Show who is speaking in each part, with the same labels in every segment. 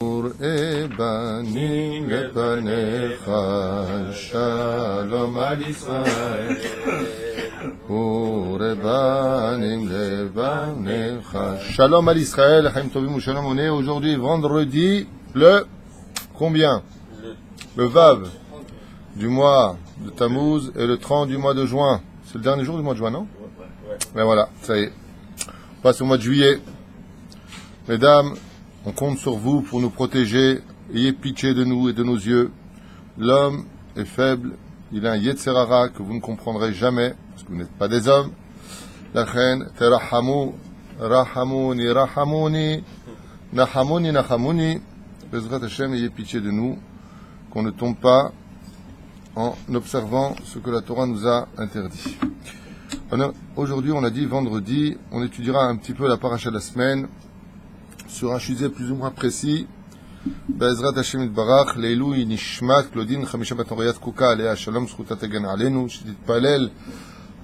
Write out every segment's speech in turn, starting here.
Speaker 1: Ebanim lepanecha, shalom al Israël. Ebanim lepanecha, shalom al Israël. Chaim tovim ou shalom. On est aujourd'hui vendredi le combien? Le Vav du mois de Tammuz et le 30 du mois de juin. C'est le dernier jour du mois de juin, non? Ben voilà, ça y est. On passe au mois de juillet. Mesdames, on compte sur vous pour nous protéger. Ayez pitié de nous et de nos yeux. L'homme est faible. Il a un Yetzer Hara que vous ne comprendrez jamais, parce que vous n'êtes pas des hommes. Lachen, terahamu, rahamouni, rahamouni, nahamouni, nahamouni. Bezrat Hashem, ayez pitié de nous, qu'on ne tombe pas en observant ce que la Torah nous a interdit. Aujourd'hui, on a dit vendredi, on étudiera un petit peu la paracha de la semaine, sur un sujet plus ou moins précis. Be'ezrat Hashem Yitbarach, Leilui Nishmat, Klodin, Chamisha Batoriyat Kuka, Alea Shalom, Zchuta Tegen Alenu, Shidit Palel,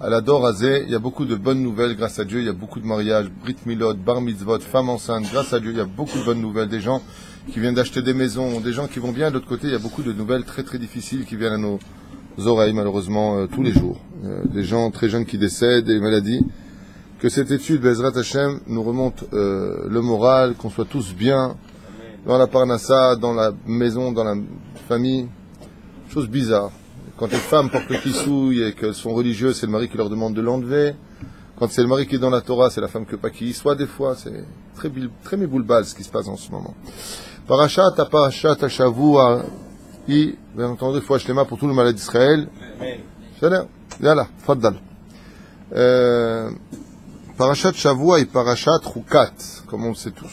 Speaker 1: à la Dor Hazeh. Il y a beaucoup de bonnes nouvelles grâce à Dieu. Il y a beaucoup de mariages, Brit Milot, Bar Mitzvot, femmes enceintes. Grâce à Dieu, il y a beaucoup de bonnes nouvelles. Des gens qui viennent d'acheter des maisons, des gens qui vont bien. De l'autre côté, il y a beaucoup de nouvelles très très difficiles qui viennent à nos oreilles, malheureusement, tous les jours. Des gens très jeunes qui décèdent, des maladies. Que cette étude, Be'ezrat Hashem, nous remonte le moral, qu'on soit tous bien dans la parnassa, dans la maison, dans la famille. Chose bizarre. Quand les femmes portent le kissouille et qu'elles sont religieuses, c'est le mari qui leur demande de l'enlever. Quand c'est le mari qui est dans la Torah, c'est la femme que pas qui y soit. Des fois, c'est très méboulbal ce qui se passe en ce moment. Parashat Hashavua, bien entendu, fois Shlema pour tout le malade d'Israël. Salam. Yalla, faddal. Parashat Shavua et Parashat Chukat, comme on le sait tous.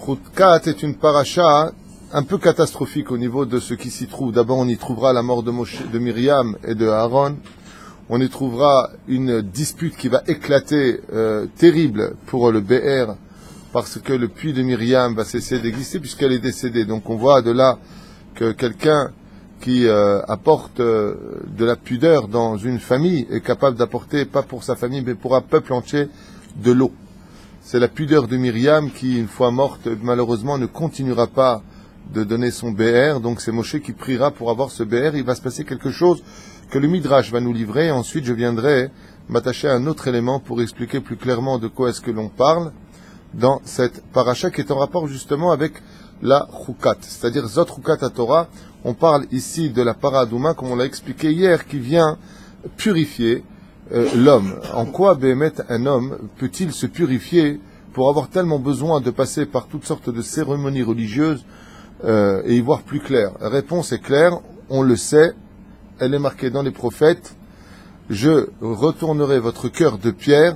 Speaker 1: Chukat est une paracha un peu catastrophique au niveau de ce qui s'y trouve. D'abord, on y trouvera la mort de Myriam et de Aaron. On y trouvera une dispute qui va éclater, terrible pour le BR, parce que le puits de Myriam va cesser d'exister puisqu'elle est décédée. Donc on voit de là que quelqu'un qui apporte de la pudeur dans une famille est capable d'apporter, pas pour sa famille, mais pour un peuple entier, de l'eau. C'est la pudeur de Myriam qui, une fois morte, malheureusement, ne continuera pas de donner son BR. Donc c'est Moshe qui priera pour avoir ce BR. Il va se passer quelque chose que le Midrash va nous livrer. Ensuite, je viendrai m'attacher à un autre élément pour expliquer plus clairement de quoi est-ce que l'on parle dans cette paracha qui est en rapport justement avec la Chukat, c'est-à-dire Zot Chukat HaTorah. On parle ici de la Paradouma, comme on l'a expliqué hier, qui vient purifier l'homme. En quoi, Béhémet, un homme peut-il se purifier pour avoir tellement besoin de passer par toutes sortes de cérémonies religieuses et y voir plus clair? La réponse est claire, on le sait, elle est marquée dans les prophètes. Je retournerai votre cœur de pierre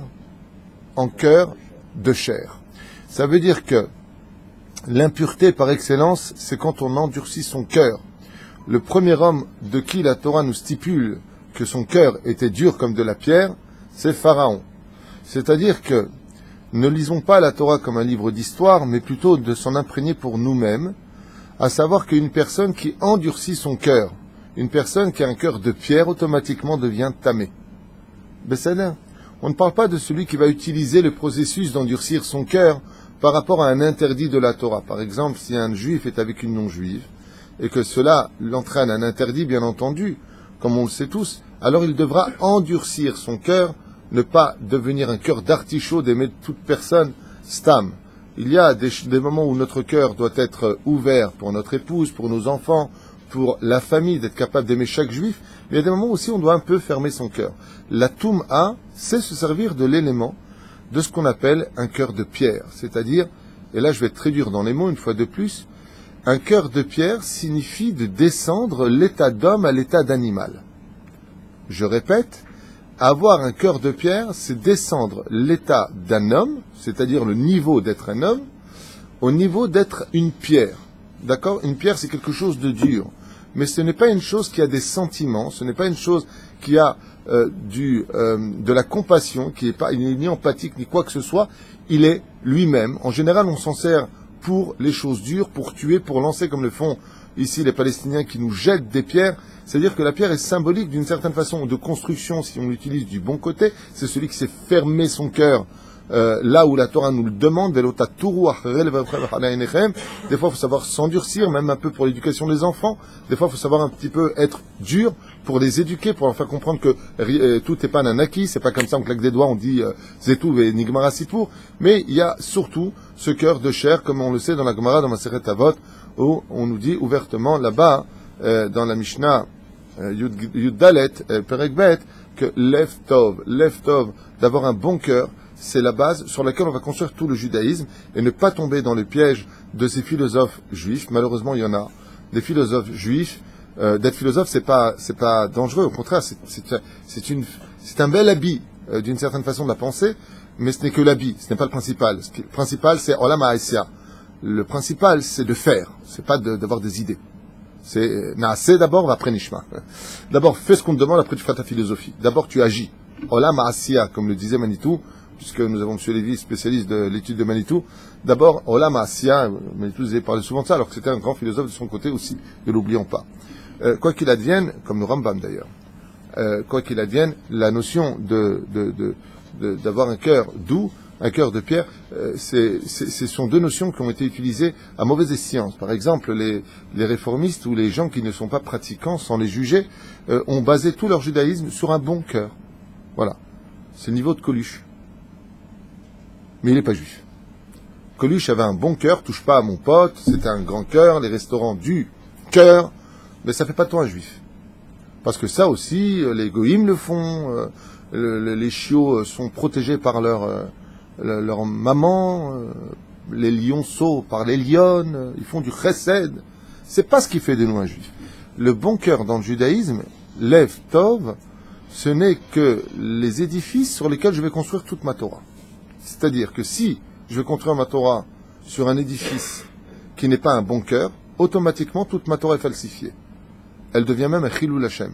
Speaker 1: en cœur de chair. Ça veut dire que l'impureté par excellence, c'est quand on endurcit son cœur. Le premier homme de qui la Torah nous stipule que son cœur était dur comme de la pierre, c'est Pharaon. C'est-à-dire que ne lisons pas la Torah comme un livre d'histoire, mais plutôt de s'en imprégner pour nous-mêmes, à savoir qu'une personne qui endurcit son cœur, une personne qui a un cœur de pierre, automatiquement devient tamé. Besséder, on ne parle pas de celui qui va utiliser le processus d'endurcir son cœur par rapport à un interdit de la Torah. Par exemple, si un juif est avec une non-juive, et que cela l'entraîne un interdit, bien entendu, comme on le sait tous, alors il devra endurcir son cœur, ne pas devenir un cœur d'artichaut d'aimer toute personne, stam. Il y a des moments où notre cœur doit être ouvert pour notre épouse, pour nos enfants, pour la famille, d'être capable d'aimer chaque juif, mais il y a des moments aussi où on doit un peu fermer son cœur. La Toum'a, c'est se servir de l'élément de ce qu'on appelle un cœur de pierre, c'est-à-dire, et là je vais être très dur dans les mots une fois de plus, un cœur de pierre signifie de descendre l'état d'homme à l'état d'animal. Je répète, avoir un cœur de pierre, c'est descendre l'état d'un homme, c'est-à-dire le niveau d'être un homme, au niveau d'être une pierre. D'accord? Une pierre, c'est quelque chose de dur. Mais ce n'est pas une chose qui a des sentiments, ce n'est pas une chose qui a de la compassion, il n'est ni empathique, ni quoi que ce soit. Il est lui-même. En général, on s'en sert pour les choses dures, pour tuer, pour lancer comme le font ici les Palestiniens qui nous jettent des pierres, c'est-à-dire que la pierre est symbolique d'une certaine façon de construction, si on l'utilise du bon côté, c'est celui qui s'est fermé son cœur là où la Torah nous le demande. Des fois, il faut savoir s'endurcir, même un peu pour l'éducation des enfants. Des fois, il faut savoir un petit peu être dur pour les éduquer, pour leur faire comprendre que tout n'est pas nanaki, c'est pas comme ça, on claque des doigts, on dit Zetou et Nigmara Sipour. Mais il y a surtout ce cœur de chair, comme on le sait dans la Gemara, dans Maseret Avot, où on nous dit ouvertement là-bas, dans la Mishnah, Yud Dalet, Perek Bet, que Lev Tov, d'avoir un bon cœur, c'est la base sur laquelle on va construire tout le judaïsme et ne pas tomber dans le piège de ces philosophes juifs. Malheureusement, il y en a des philosophes juifs. D'être philosophe, c'est pas dangereux. Au contraire, c'est un bel habit d'une certaine façon de la pensée, mais ce n'est que l'habit, ce n'est pas le principal. Le principal, c'est Olam Ha'asia. Le principal, c'est de faire. C'est pas d'avoir des idées. C'est Naaseh d'abord, après Nishma. D'abord, fais ce qu'on te demande, après tu feras ta philosophie. D'abord, tu agis. Olam Ha'asia, comme le disait Manitou, puisque nous avons M. Lévy, spécialiste de l'étude de Manitou. D'abord, Olam Ha'asia, Manitou nous avait parlé souvent de ça, alors que c'était un grand philosophe de son côté aussi, ne l'oublions pas. Quoi qu'il advienne, comme le Rambam d'ailleurs, quoi qu'il advienne, la notion d'avoir un cœur doux, un cœur de pierre, ce sont deux notions qui ont été utilisées à mauvaise escient. Par exemple, les réformistes ou les gens qui ne sont pas pratiquants, sans les juger, ont basé tout leur judaïsme sur un bon cœur. Voilà. C'est le niveau de Coluche. Mais il n'est pas juif. Coluche avait un bon cœur, touche pas à mon pote, c'était un grand cœur, les restaurants du cœur, mais ça fait pas de toi un juif. Parce que ça aussi, les goïms le font, les chiots sont protégés par leur maman, les lionceaux par les lionnes, ils font du chesed. C'est pas ce qui fait de nous un juif. Le bon cœur dans le judaïsme, Lev Tov, ce n'est que les édifices sur lesquels je vais construire toute ma Torah. C'est-à-dire que si je vais construire ma Torah sur un édifice qui n'est pas un bon cœur, automatiquement toute ma Torah est falsifiée. Elle devient même un chilul Hashem.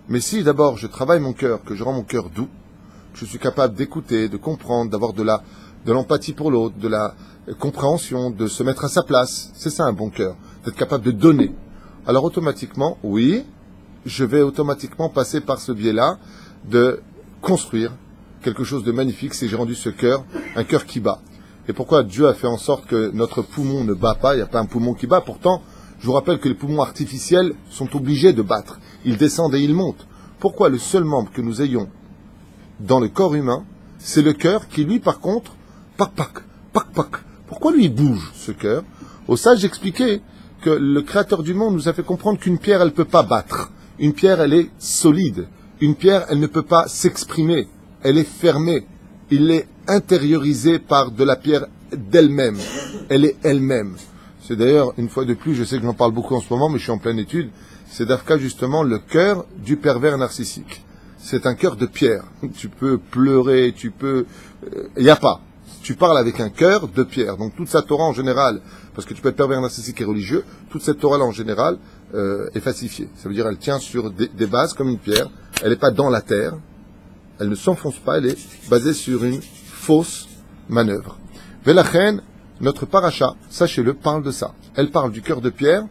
Speaker 1: Mais si d'abord je travaille mon cœur, que je rends mon cœur doux, que je suis capable d'écouter, de comprendre, d'avoir de l'empathie pour l'autre, de la compréhension, de se mettre à sa place, c'est ça un bon cœur, d'être capable de donner. Alors automatiquement, oui, je vais automatiquement passer par ce biais-là de construire quelque chose de magnifique si j'ai rendu ce cœur, un cœur qui bat. Et pourquoi Dieu a fait en sorte que notre poumon ne bat pas, il n'y a pas un poumon qui bat, pourtant, je vous rappelle que les poumons artificiels sont obligés de battre. Ils descendent et ils montent. Pourquoi le seul membre que nous ayons dans le corps humain, c'est le cœur qui, lui, par contre, pac. Pourquoi lui bouge, ce cœur? Au sage, j'expliquais que le créateur du monde nous a fait comprendre qu'une pierre, elle ne peut pas battre. Une pierre, elle est solide. Une pierre, elle ne peut pas s'exprimer. Elle est fermée. Il est intériorisé par de la pierre d'elle-même. Elle est elle-même. C'est d'ailleurs, une fois de plus, je sais que j'en parle beaucoup en ce moment, mais je suis en pleine étude, c'est d'Afka justement le cœur du pervers narcissique. C'est un cœur de pierre. Tu peux pleurer, tu peux... Il n'y a pas. Tu parles avec un cœur de pierre. Donc toute sa Torah en général, parce que tu peux être pervers narcissique et religieux, toute cette Torah-là en général est falsifiée. Ça veut dire elle tient sur des bases comme une pierre. Elle n'est pas dans la terre. Elle ne s'enfonce pas. Elle est basée sur une fausse manœuvre. Velachen, notre paracha, sachez-le, parle de ça. Elle parle du cœur de pierre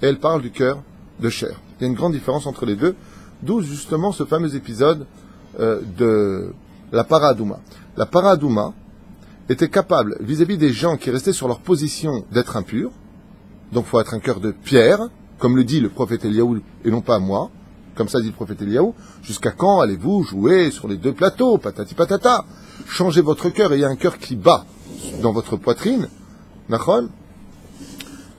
Speaker 1: et elle parle du cœur de chair. Il y a une grande différence entre les deux, d'où justement ce fameux épisode de la Paradouma. La Paradouma était capable, vis-à-vis des gens qui restaient sur leur position, d'être impurs. Donc il faut être un cœur de pierre, comme le dit le prophète Eliaou, et non pas moi, comme ça dit le prophète Eliaou. Jusqu'à quand allez-vous jouer sur les deux plateaux, patati patata? Changez votre cœur, et il y a un cœur qui bat dans votre poitrine, Nachon,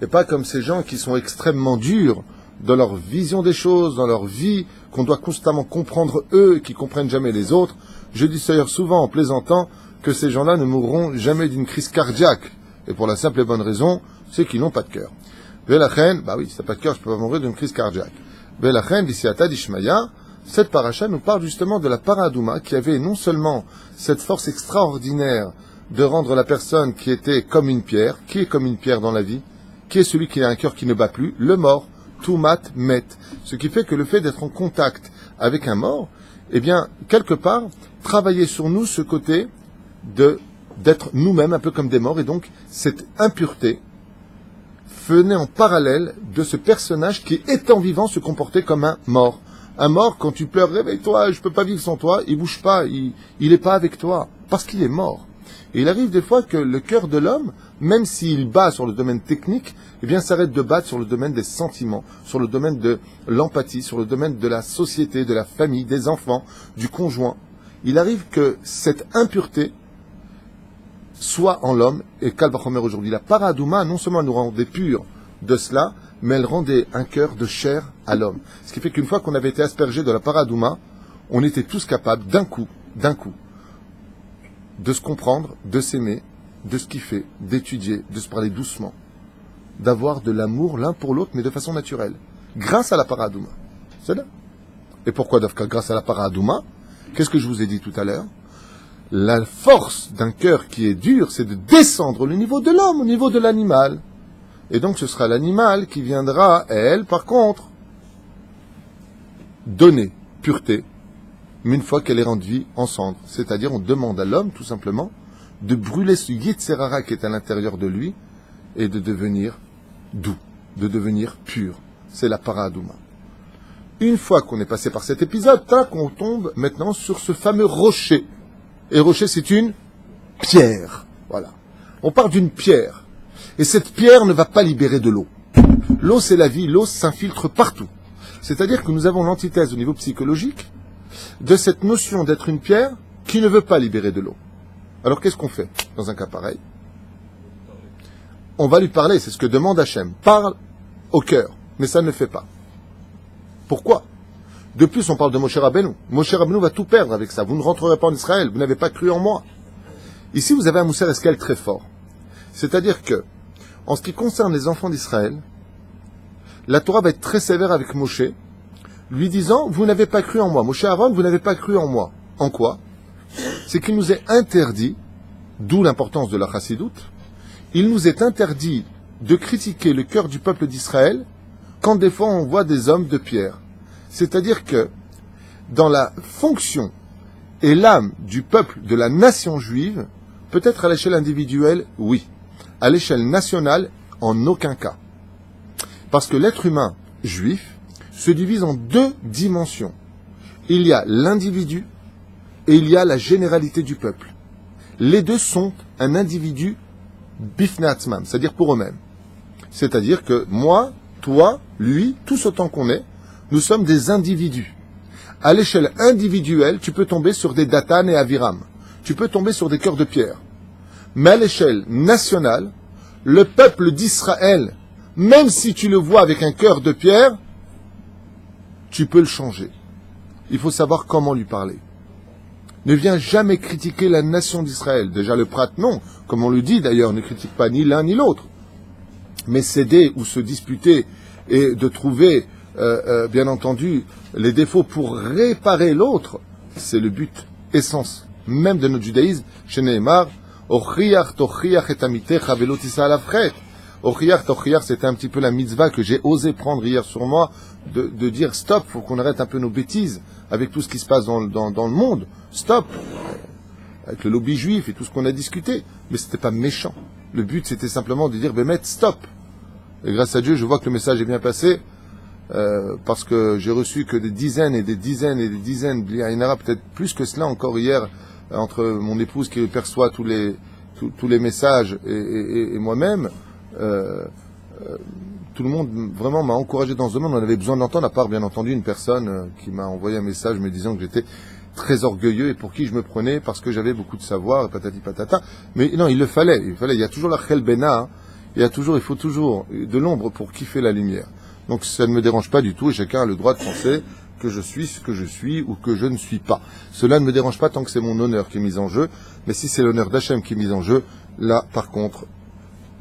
Speaker 1: et pas comme ces gens qui sont extrêmement durs dans leur vision des choses, dans leur vie, qu'on doit constamment comprendre eux, et qui comprennent jamais les autres. Je dis d'ailleurs souvent en plaisantant que ces gens-là ne mourront jamais d'une crise cardiaque, et pour la simple et bonne raison, c'est qu'ils n'ont pas de cœur. Velachen, bah oui, si t'as pas de cœur, je peux pas mourir d'une crise cardiaque. Velachen, Visiata d'Ishmaïa, cette paracha nous parle justement de la Paradouma, qui avait non seulement cette force extraordinaire de rendre la personne qui était comme une pierre, qui est comme une pierre dans la vie, qui est celui qui a un cœur qui ne bat plus, le mort, Toumat Met. Ce qui fait que le fait d'être en contact avec un mort, eh bien, quelque part, travailler sur nous ce côté d'être nous-mêmes un peu comme des morts, et donc cette impureté venait en parallèle de ce personnage qui, étant vivant, se comportait comme un mort. Un mort, quand tu pleures, réveille-toi, je peux pas vivre sans toi, il bouge pas, il est pas avec toi, parce qu'il est mort. Et il arrive des fois que le cœur de l'homme, même s'il bat sur le domaine technique, eh bien, s'arrête de battre sur le domaine des sentiments, sur le domaine de l'empathie, sur le domaine de la société, de la famille, des enfants, du conjoint. Il arrive que cette impureté soit en l'homme, et Kalvachomer aujourd'hui. La paradouma, non seulement nous rendait purs de cela, mais elle rendait un cœur de chair à l'homme. Ce qui fait qu'une fois qu'on avait été aspergé de la paradouma, on était tous capables d'un coup, de se comprendre, de s'aimer, de se kiffer, d'étudier, de se parler doucement, d'avoir de l'amour l'un pour l'autre, mais de façon naturelle, grâce à la paradouma. C'est là. Et pourquoi grâce à la paradouma? Qu'est-ce que je vous ai dit tout à l'heure? La force d'un cœur qui est dur, c'est de descendre au niveau de l'homme, au niveau de l'animal. Et donc ce sera l'animal qui viendra, elle, par contre, donner pureté, mais une fois qu'elle est rendue en cendre. C'est-à-dire, on demande à l'homme, tout simplement, de brûler ce Yetzerara qui est à l'intérieur de lui, et de devenir doux, de devenir pur. C'est la paradouma. Une fois qu'on est passé par cet épisode, on tombe maintenant sur ce fameux rocher. Et rocher, c'est une pierre. Voilà. On part d'une pierre. Et cette pierre ne va pas libérer de l'eau. L'eau, c'est la vie. L'eau s'infiltre partout. C'est-à-dire que nous avons l'antithèse au niveau psychologique de cette notion d'être une pierre qui ne veut pas libérer de l'eau. Alors, qu'est-ce qu'on fait dans un cas pareil? On va lui parler. C'est ce que demande Hachem. Parle au cœur. Mais ça ne le fait pas. Pourquoi? De plus, on parle de Moshe Rabbeinu. Moshe Rabbeinu va tout perdre avec ça. Vous ne rentrerez pas en Israël. Vous n'avez pas cru en moi. Ici, vous avez un Moussar Eskel très fort. C'est-à-dire que, en ce qui concerne les enfants d'Israël, la Torah va être très sévère avec Moshe, lui disant, vous n'avez pas cru en moi. Moshe Aaron, vous n'avez pas cru en moi. En quoi? C'est qu'il nous est interdit, d'où l'importance de la chassidoute, il nous est interdit de critiquer le cœur du peuple d'Israël quand des fois on voit des hommes de pierre. C'est-à-dire que dans la fonction et l'âme du peuple, de la nation juive, peut-être à l'échelle individuelle, oui. À l'échelle nationale, en aucun cas. Parce que l'être humain juif se divise en deux dimensions. Il y a l'individu et il y a la généralité du peuple. Les deux sont un individu bifnatzman, c'est-à-dire pour eux-mêmes. C'est-à-dire que moi, toi, lui, tous autant qu'on est, nous sommes des individus. À l'échelle individuelle, tu peux tomber sur des Datan et Aviram. Tu peux tomber sur des cœurs de pierre. Mais à l'échelle nationale, le peuple d'Israël, même si tu le vois avec un cœur de pierre, tu peux le changer. Il faut savoir comment lui parler. Ne viens jamais critiquer la nation d'Israël. Déjà le Prat, non. Comme on le dit d'ailleurs, ne critique pas ni l'un ni l'autre. Mais céder ou se disputer et de trouver, bien entendu, les défauts pour réparer l'autre, c'est le but, essence, même de notre judaïsme. Chez Nehemar, Ochiach tochiach et amitecha velo tisa alav chet. Ochiach tochiach, c'était un petit peu la mitzvah que j'ai osé prendre hier sur moi, de dire stop, faut qu'on arrête un peu nos bêtises avec tout ce qui se passe dans le monde. Stop, avec le lobby juif et tout ce qu'on a discuté. Mais c'était pas méchant. Le but, c'était simplement de dire, Bémet, stop. Et grâce à Dieu, je vois que le message est bien passé, parce que j'ai reçu que des dizaines et des dizaines et des dizaines, peut-être plus que cela encore hier, entre mon épouse qui perçoit tous les messages et moi-même. Tout le monde vraiment m'a encouragé dans ce domaine. On avait besoin d'entendre, à part bien entendu une personne qui m'a envoyé un message me disant que j'étais très orgueilleux et pour qui je me prenais parce que j'avais beaucoup de savoir, patati patata. Mais non, il fallait. Il y a toujours la chel bena, hein. Il faut toujours de l'ombre pour kiffer la lumière. Donc ça ne me dérange pas du tout et chacun a le droit de penser que je suis ce que je suis ou que je ne suis pas. Cela ne me dérange pas tant que c'est mon honneur qui est mis en jeu. Mais si c'est l'honneur d'Hachem qui est mis en jeu, là, par contre,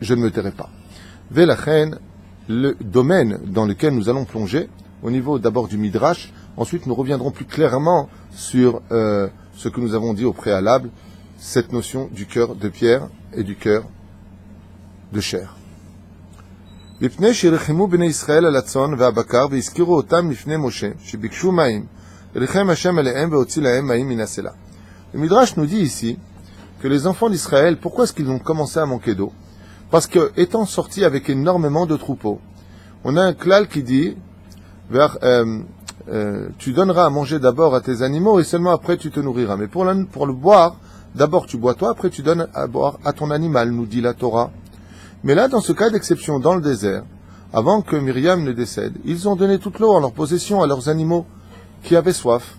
Speaker 1: je ne me tairai pas. Velachen, le domaine dans lequel nous allons plonger, au niveau d'abord du Midrash, ensuite nous reviendrons plus clairement sur ce que nous avons dit au préalable, cette notion du cœur de pierre et du cœur de chair. מפני שירחמו בני ישראל על הצאן והבקר והזכירו אותם לפני משה שביקשו מים ריחם השם עליהם והוציא להם מים מן הסלע. Le Midrash nous dit ici que les enfants d'Israël, pourquoi est-ce qu'ils ont commencé à manquer d'eau? Parce que, étant sorti avec énormément de troupeaux, on a un klal qui dit, tu donneras à manger d'abord à tes animaux et seulement après tu te nourriras. Mais pour le boire, d'abord tu bois toi, après tu donnes à boire à ton animal, nous dit la Torah. Mais là, dans ce cas d'exception, dans le désert, avant que Myriam ne décède, ils ont donné toute l'eau en leur possession à leurs animaux qui avaient soif.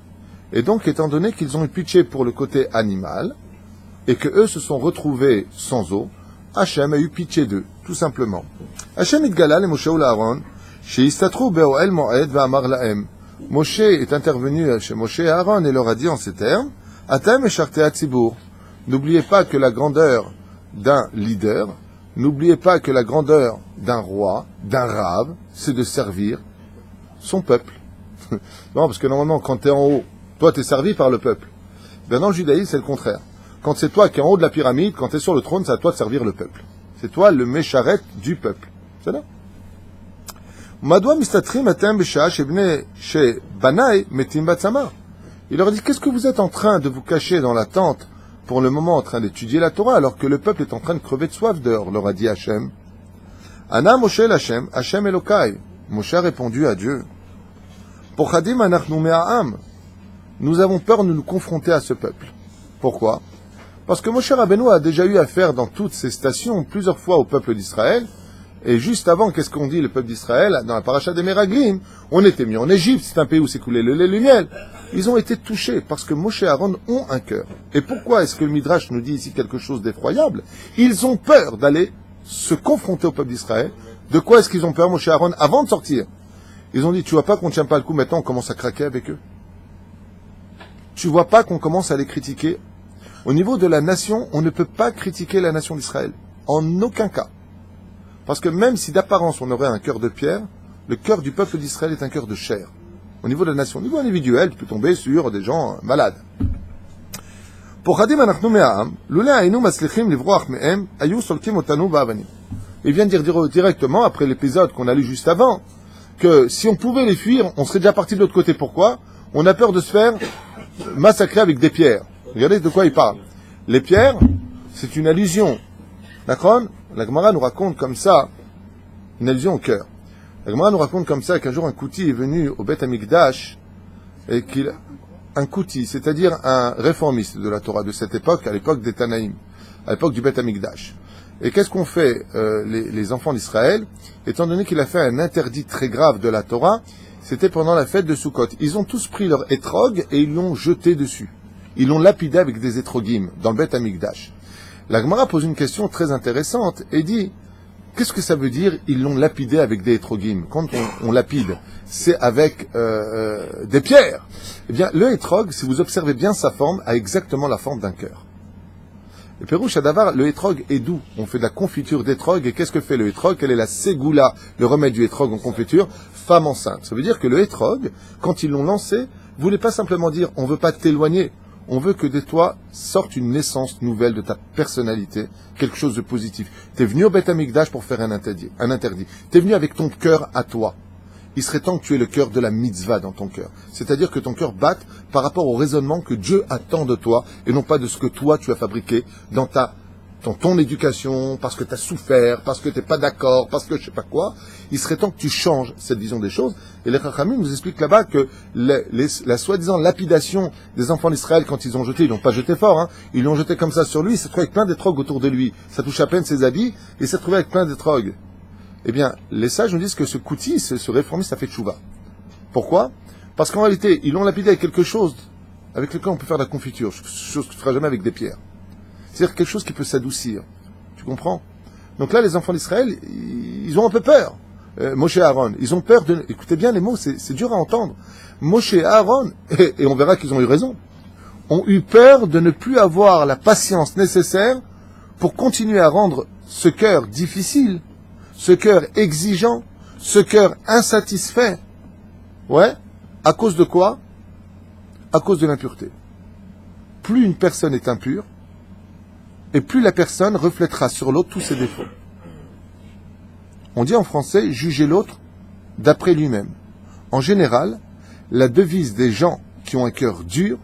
Speaker 1: Et donc, étant donné qu'ils ont eu pitié pour le côté animal, et que eux se sont retrouvés sans eau, Hachem a eu pitié d'eux, tout simplement. Hachem itgala le Moshe ou Aaron, chez Istatru be'oel moed ve'amar lahem. Moshe est intervenu chez Moshe et Aaron et leur a dit en ces termes, Atem et Sharté Hatzibur. N'oubliez pas que la grandeur d'un leader, n'oubliez pas que la grandeur d'un roi, d'un rave, c'est de servir son peuple. Non, parce que normalement, quand tu es en haut, toi tu es servi par le peuple. Ben dans le judaïsme, c'est le contraire. Quand c'est toi qui es en haut de la pyramide, quand tu es sur le trône, c'est à toi de servir le peuple. C'est toi le mécharet du peuple. C'est là. Il leur dit, qu'est-ce que vous êtes en train de vous cacher dans la tente pour le moment en train d'étudier la Torah alors que le peuple est en train de crever de soif dehors, leur a dit Hachem. Ana Moshe Hachem, Hachem Elokai. Moshe a répondu à Dieu. Pochadim anachnu me'a'am. Nous avons peur de nous confronter à ce peuple. Pourquoi? Parce que Moshe Rabbeinu a déjà eu affaire dans toutes ces stations plusieurs fois au peuple d'Israël. Et juste avant, qu'est-ce qu'on dit le peuple d'Israël? Dans la paracha des Meraglim, on était mis en Égypte, c'est un pays où s'écoulait le lait et le miel. Ils ont été touchés parce que Moshe et Aaron ont un cœur. Et pourquoi est-ce que le Midrash nous dit ici quelque chose d'effroyable? Ils ont peur d'aller se confronter au peuple d'Israël. De quoi est-ce qu'ils ont peur, Moshe et Aaron, avant de sortir? Ils ont dit, tu vois pas qu'on ne tient pas le coup, maintenant on commence à craquer avec eux? Tu vois pas qu'on commence à les critiquer? Au niveau de la nation, on ne peut pas critiquer la nation d'Israël. En aucun cas. Parce que même si d'apparence on aurait un cœur de pierre, le cœur du peuple d'Israël est un cœur de chair. Au niveau de la nation, au niveau individuel, tu peux tomber sur des gens malades. Pour Hadim anachnu me'a'am, lula aynu matzlichim livroach me'em, ayu solkim otanu ba'avanim. Il vient de dire directement, après l'épisode qu'on a lu juste avant, que si on pouvait les fuir, on serait déjà parti de l'autre côté. Pourquoi? On a peur de se faire massacrer avec des pierres. Regardez de quoi il parle. Les pierres, c'est une allusion. D'accord? La Gemara nous raconte comme ça, une allusion au cœur. La Gemara nous raconte comme ça qu'un jour un Kouti est venu au Beth Amikdash, et un Kouti, c'est-à-dire un réformiste de la Torah de cette époque, à l'époque des Tanaïm, à l'époque du Beth Amikdash. Et qu'est-ce qu'ont fait les enfants d'Israël? Étant donné qu'il a fait un interdit très grave de la Torah, c'était pendant la fête de Sukkot. Ils ont tous pris leur étrog et ils l'ont jeté dessus. Ils l'ont lapidé avec des étrogim dans le Beth Amikdash. La Gemara pose une question très intéressante et dit, qu'est-ce que ça veut dire ils l'ont lapidé avec des étrogim? Quand on lapide, c'est avec des pierres. Eh bien, le étrog, si vous observez bien sa forme, a exactement la forme d'un cœur. Et Pérouche Adavar, le étrog est doux. On fait de la confiture d'étrog. Et qu'est-ce que fait le étrog? Quelle est la ségoula, le remède du étrog en confiture? Femme enceinte. Ça veut dire que le étrog, quand ils l'ont lancé, voulait pas simplement dire on veut pas t'éloigner. On veut que de toi sorte une naissance nouvelle de ta personnalité, quelque chose de positif. T'es venu au Beth Amikdash pour faire un interdit. T'es venu avec ton cœur à toi. Il serait temps que tu aies le cœur de la mitzvah dans ton cœur. C'est-à-dire que ton cœur batte par rapport au raisonnement que Dieu attend de toi et non pas de ce que toi tu as fabriqué dans ton éducation, parce que tu as souffert, parce que tu n'es pas d'accord, parce que je sais pas quoi. Il serait temps que tu changes cette vision des choses. Et les Chachamim nous expliquent là-bas que la soi-disant lapidation des enfants d'Israël, quand ils ont jeté, ils l'ont pas jeté fort, hein, ils l'ont jeté comme ça sur lui, il s'est trouvé avec plein d'étrogues autour de lui. Ça touche à peine ses habits, et il s'est trouvé avec plein d'étrogues. Eh bien, les sages nous disent que ce Kouti, ce réformiste, a fait tchouva. Pourquoi? Parce qu'en réalité, ils l'ont lapidé avec quelque chose avec lequel on peut faire de la confiture, chose que tu ne feras jamais avec des pierres. C'est-à-dire quelque chose qui peut s'adoucir. Tu comprends? Donc là, les enfants d'Israël, ils ont un peu peur. Moshe et Aaron, ils ont peur de... Écoutez bien les mots, c'est dur à entendre. Moshe et Aaron, et on verra qu'ils ont eu raison, ont eu peur de ne plus avoir la patience nécessaire pour continuer à rendre ce cœur difficile, ce cœur exigeant, ce cœur insatisfait. Ouais. À cause de quoi? À cause de l'impureté. Plus une personne est impure, et plus la personne reflètera sur l'autre tous ses défauts. On dit en français, juger l'autre d'après lui-même. En général, la devise des gens qui ont un cœur dur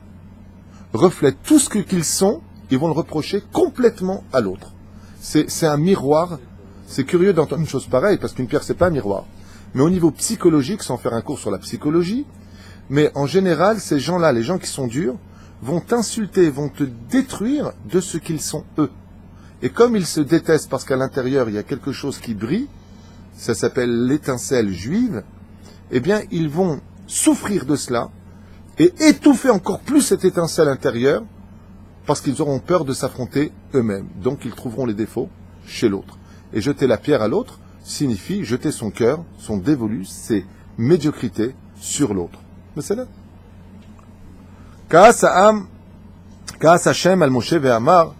Speaker 1: reflète tout ce qu'ils sont, ils vont le reprocher complètement à l'autre. C'est un miroir C'est curieux d'entendre une chose pareille, parce qu'une pierre, c'est pas un miroir. Mais au niveau psychologique, sans faire un cours sur la psychologie, mais en général, ces gens-là, les gens qui sont durs, vont t'insulter, vont te détruire de ce qu'ils sont eux. Et comme ils se détestent parce qu'à l'intérieur, il y a quelque chose qui brille, ça s'appelle l'étincelle juive, eh bien, ils vont souffrir de cela et étouffer encore plus cette étincelle intérieure parce qu'ils auront peur de s'affronter eux-mêmes. Donc, ils trouveront les défauts chez l'autre. Et jeter la pierre à l'autre signifie jeter son cœur, son dévolu, ses médiocrités sur l'autre. Mais c'est là. Ka'as Hashem al Moshe ve'amar,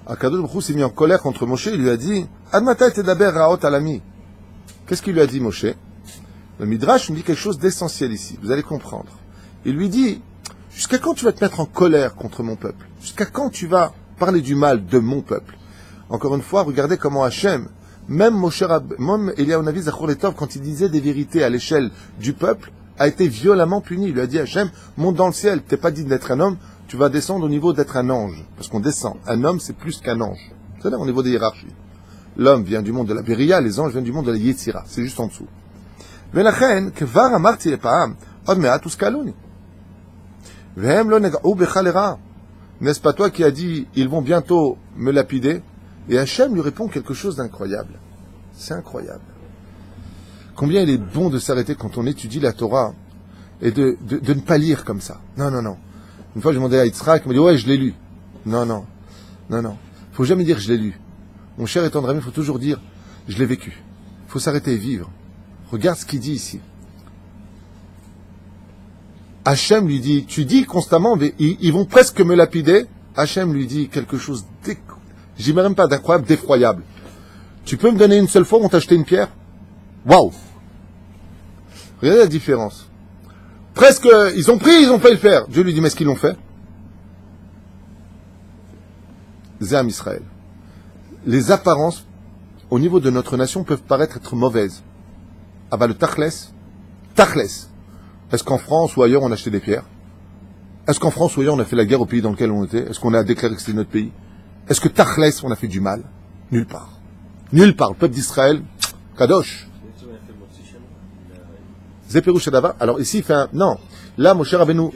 Speaker 1: Akadosh Baruch Hu s'est mis en colère contre Moshe, il lui a dit, Ad matai tedaber ra'ot alami. Qu'est-ce qu'il lui a dit, Moshe? Le Midrash nous dit quelque chose d'essentiel ici, vous allez comprendre. Il lui dit, jusqu'à quand tu vas te mettre en colère contre mon peuple? Jusqu'à quand tu vas parler du mal de mon peuple? Encore une fois, regardez comment Hachem, même Eliyahu Navi Zachor Letov, quand il disait des vérités à l'échelle du peuple, a été violemment puni. Il lui a dit, Hachem, monte dans le ciel, t'es pas dit d'être un homme, tu vas descendre au niveau d'être un ange. Parce qu'on descend. Un homme, c'est plus qu'un ange. C'est là au niveau des hiérarchies. L'homme vient du monde de la Beria, les anges viennent du monde de la Yetzira. C'est juste en dessous. Velachen, kvar amarti lepa'am, od me'at uskaluni. Vehem lo nega'u becha lera. N'est-ce pas toi qui as dit, ils vont bientôt me lapider? Et Hachem lui répond quelque chose d'incroyable. C'est incroyable. Combien il est bon de s'arrêter quand on étudie la Torah et de ne pas lire comme ça. Non, non, non. Une fois, j'ai demandé à Yitzhak, il m'a dit, ouais, je l'ai lu. Non, non, non, non. Il faut jamais dire je l'ai lu. Mon cher et tendre ami, il faut toujours dire je l'ai vécu. Il faut s'arrêter et vivre. Regarde ce qu'il dit ici. Hachem lui dit, tu dis constamment, ils vont presque me lapider. Hachem lui dit quelque chose j'y mets même pas d'incroyable, d'effroyable. Tu peux me donner une seule fois où on t'a acheté une pierre? Waouh! Regardez la différence. Presque, ils ont failli le faire. Dieu lui dit, mais est-ce qu'ils l'ont fait? Zéam Israël. Les apparences, au niveau de notre nation, peuvent paraître être mauvaises. Ah bah le tachles. Est-ce qu'en France ou ailleurs on a acheté des pierres? Est-ce qu'en France ou ailleurs on a fait la guerre au pays dans lequel on était? Est-ce qu'on a déclaré que c'était notre pays? Est-ce que tachles on a fait du mal? Nulle part. Nulle part. Le peuple d'Israël, Kadosh. Zéperouche Shadava. Alors ici il fait un... Non. Là, Moshe Rabbeinu,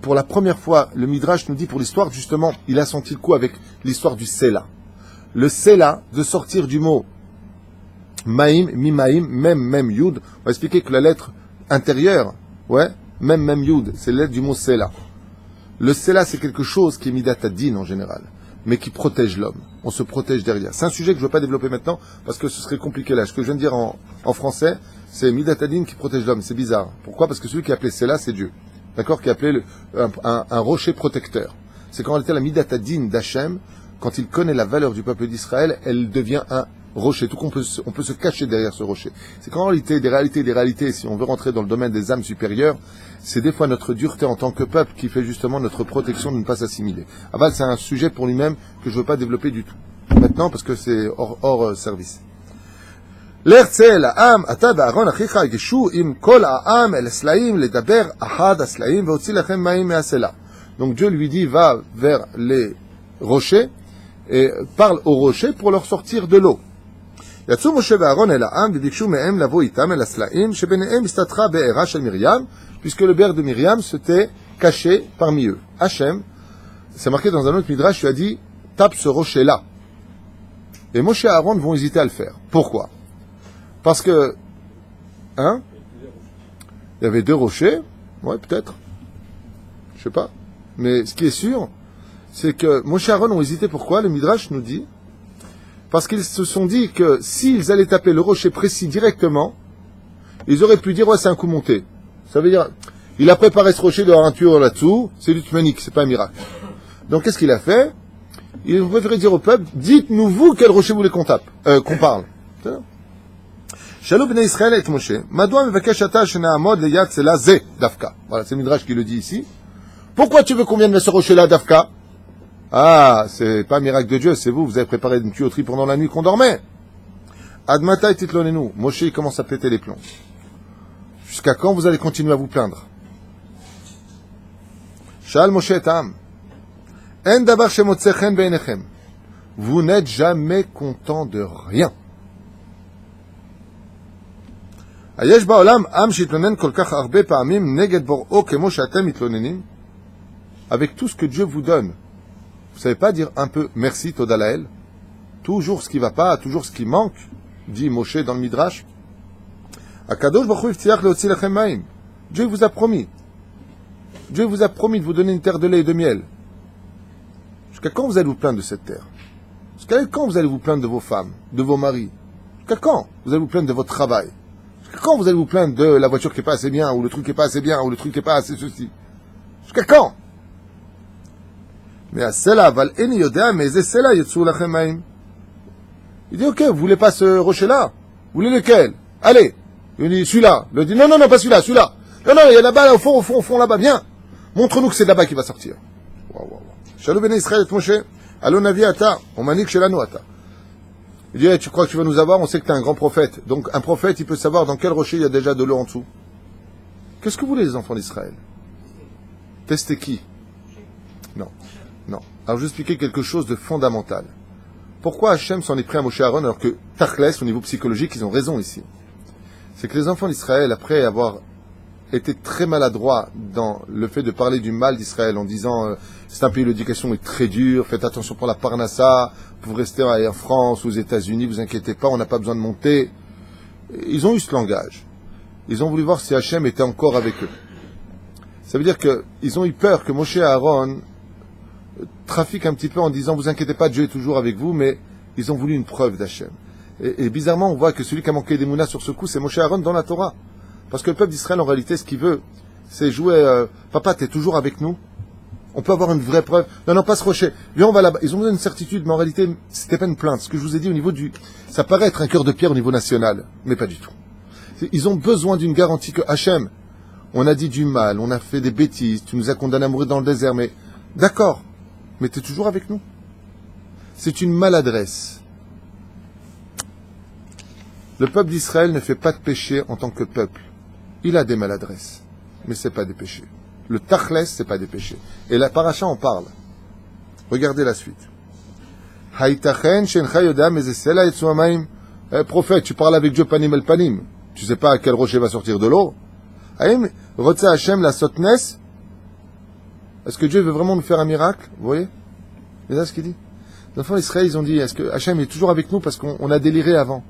Speaker 1: pour la première fois, le Midrash nous dit pour l'histoire, justement, il a senti le coup avec l'histoire du Sela. Le Sela, de sortir du mot Maïm, Mi-Maïm, même Yud. On va expliquer que la lettre intérieure, ouais, même Yud, c'est la lettre du mot Sela. Le Sela, c'est quelque chose qui est Midat Hadin en général, mais qui protège l'homme. On se protège derrière. C'est un sujet que je ne veux pas développer maintenant, parce que ce serait compliqué là. Ce que je viens de dire en français, c'est Midat Hadin qui protège l'homme. C'est bizarre. Pourquoi? Parce que celui qui a appelé Sela, c'est Dieu. D'accord? Qui a appelé un rocher protecteur. C'est qu'en réalité, la Midat Hadin d'Hachem, quand il connaît la valeur du peuple d'Israël, elle devient un rocher. Tout qu'on peut se cacher derrière ce rocher. C'est qu'en réalité, des réalités, si on veut rentrer dans le domaine des âmes supérieures, c'est des fois notre dureté en tant que peuple qui fait justement notre protection de ne pas s'assimiler. Aval, c'est un sujet pour lui-même que je ne veux pas développer du tout. Maintenant, parce que c'est hors service. L'Herzel, Am, Atad, Aaron, Achicha, Geshu, Im, Kol, Am, El Slaim, le Daber, Ahad, Aslaim, Vaotzi Lachem, Maïm, et Asela. Donc Dieu lui dit, va vers les rochers et parle aux rochers pour leur sortir de l'eau. יצאו משה ואהרון אל העם וביקשו מהם לבוא איתם אל הסלעים שביניהם הסתתרה בעירה של מרים, puisque le beurre de Myriam s'était caché parmi eux. Hachem, c'est marqué dans un autre midrash, lui a dit, tape ce rocher-là. Et Moshe et Aaron vont hésiter à le faire. Pourquoi? Parce que, il y avait deux rochers, ouais, peut-être, je sais pas, mais ce qui est sûr, c'est que Moshe et Aaron ont hésité. Pourquoi? Le midrash nous dit, parce qu'ils se sont dit que s'ils allaient taper le rocher précis directement, ils auraient pu dire, ouais, c'est un coup monté. Ça veut dire, il a préparé ce rocher de avoir un tuyau là-dessous, c'est du tmanique, c'est pas un miracle. Donc qu'est-ce qu'il a fait? Il préférait dire au peuple, dites-nous vous quel rocher vous voulez qu'on tape, qu'on parle. Shalom bnei Israël et Moshe, madouam mevakesh ata shenaamod leyad sela ze dafka. Voilà, c'est le Midrash qui le dit ici. Pourquoi tu veux qu'on vienne vers ce rocher-là, dafka? Ah, c'est pas un miracle de Dieu, c'est vous, vous avez préparé une tuyauterie pendant la nuit qu'on dormait. Admata et titlonenu. Moshe, il commence à péter les plombs. Jusqu'à quand vous allez continuer à vous plaindre? Shal Moshe et Am. En davar shemotze chen beinechem. vous n'êtes jamais content de rien. Avec tout ce que Dieu vous donne, vous savez pas dire un peu merci Todalael? Toujours ce qui va pas, toujours ce qui manque, dit Moshe dans le Midrash. Dieu vous a promis. Dieu vous a promis de vous donner une terre de lait et de miel. Jusqu'à quand vous allez vous plaindre de cette terre? Jusqu'à quand vous allez vous plaindre de vos femmes, de vos maris? Jusqu'à quand vous allez vous plaindre de votre travail? Jusqu'à quand vous allez vous plaindre de la voiture qui est pas assez bien, ou le truc qui est pas assez bien, ou le truc qui est pas assez ceci? Jusqu'à quand? Mais à cela, il dit, ok, vous voulez pas ce rocher-là? Vous voulez lequel? Allez! Il dit, celui-là. Il dit, non, non, non, pas celui-là, celui-là. Non, non, il y a là-bas, au fond, là-bas, viens. Montre-nous que c'est là-bas qui va sortir. Shalom ben Israël et Moshe. Allons, Navi Ata. On manique chez l'anneau Ata. Il dit, hey, tu crois que tu vas nous avoir? On sait que tu es un grand prophète. Donc, un prophète, il peut savoir dans quel rocher il y a déjà de l'eau en dessous. Qu'est-ce que vous voulez, les enfants d'Israël? Tester qui? Non. Non. Alors, je vais expliquer quelque chose de fondamental. Pourquoi Hachem s'en est pris à Moshe Aaron alors que Tachlès, au niveau psychologique, ils ont raison ici? C'est que les enfants d'Israël, après avoir été très maladroits dans le fait de parler du mal d'Israël en disant c'est un pays où l'éducation est très dure, faites attention pour la Parnassa, vous restez en France ou aux États-Unis, vous inquiétez pas, on n'a pas besoin de monter. Ils ont eu ce langage. Ils ont voulu voir si Hachem était encore avec eux. Ça veut dire qu'ils ont eu peur que Moshe Aaron trafique un petit peu en disant vous inquiétez pas, Dieu est toujours avec vous, mais ils ont voulu une preuve d'Hachem. Et bizarrement, on voit que celui qui a manqué des mounas sur ce coup, c'est Moshe Aaron dans la Torah. Parce que le peuple d'Israël, en réalité, ce qu'il veut, c'est jouer papa, t'es toujours avec nous? On peut avoir une vraie preuve. Non, non, pas ce rocher. Viens, on va là-bas. Ils ont besoin d'une certitude, mais en réalité, c'était pas une plainte. Ce que je vous ai dit au niveau ça paraît être un cœur de pierre au niveau national, mais pas du tout. Ils ont besoin d'une garantie que Hachem, on a dit du mal, on a fait des bêtises, tu nous as condamnés à mourir dans le désert, mais d'accord, mais t'es toujours avec nous. C'est une maladresse. Le peuple d'Israël ne fait pas de péché en tant que peuple. Il a des maladresses, mais c'est pas des péchés. Le tachlès, c'est pas des péchés. Et la paracha en parle. Regardez la suite. Prophète, tu parles avec Dieu panim el panim. Tu sais pas à quel rocher va sortir de l'eau. Est-ce que Dieu veut vraiment nous faire un miracle? Vous voyez? C'est ça ce qu'il dit. Les enfants d'Israël, ils ont dit, est-ce que Hachem est toujours avec nous parce qu'on a déliré avant?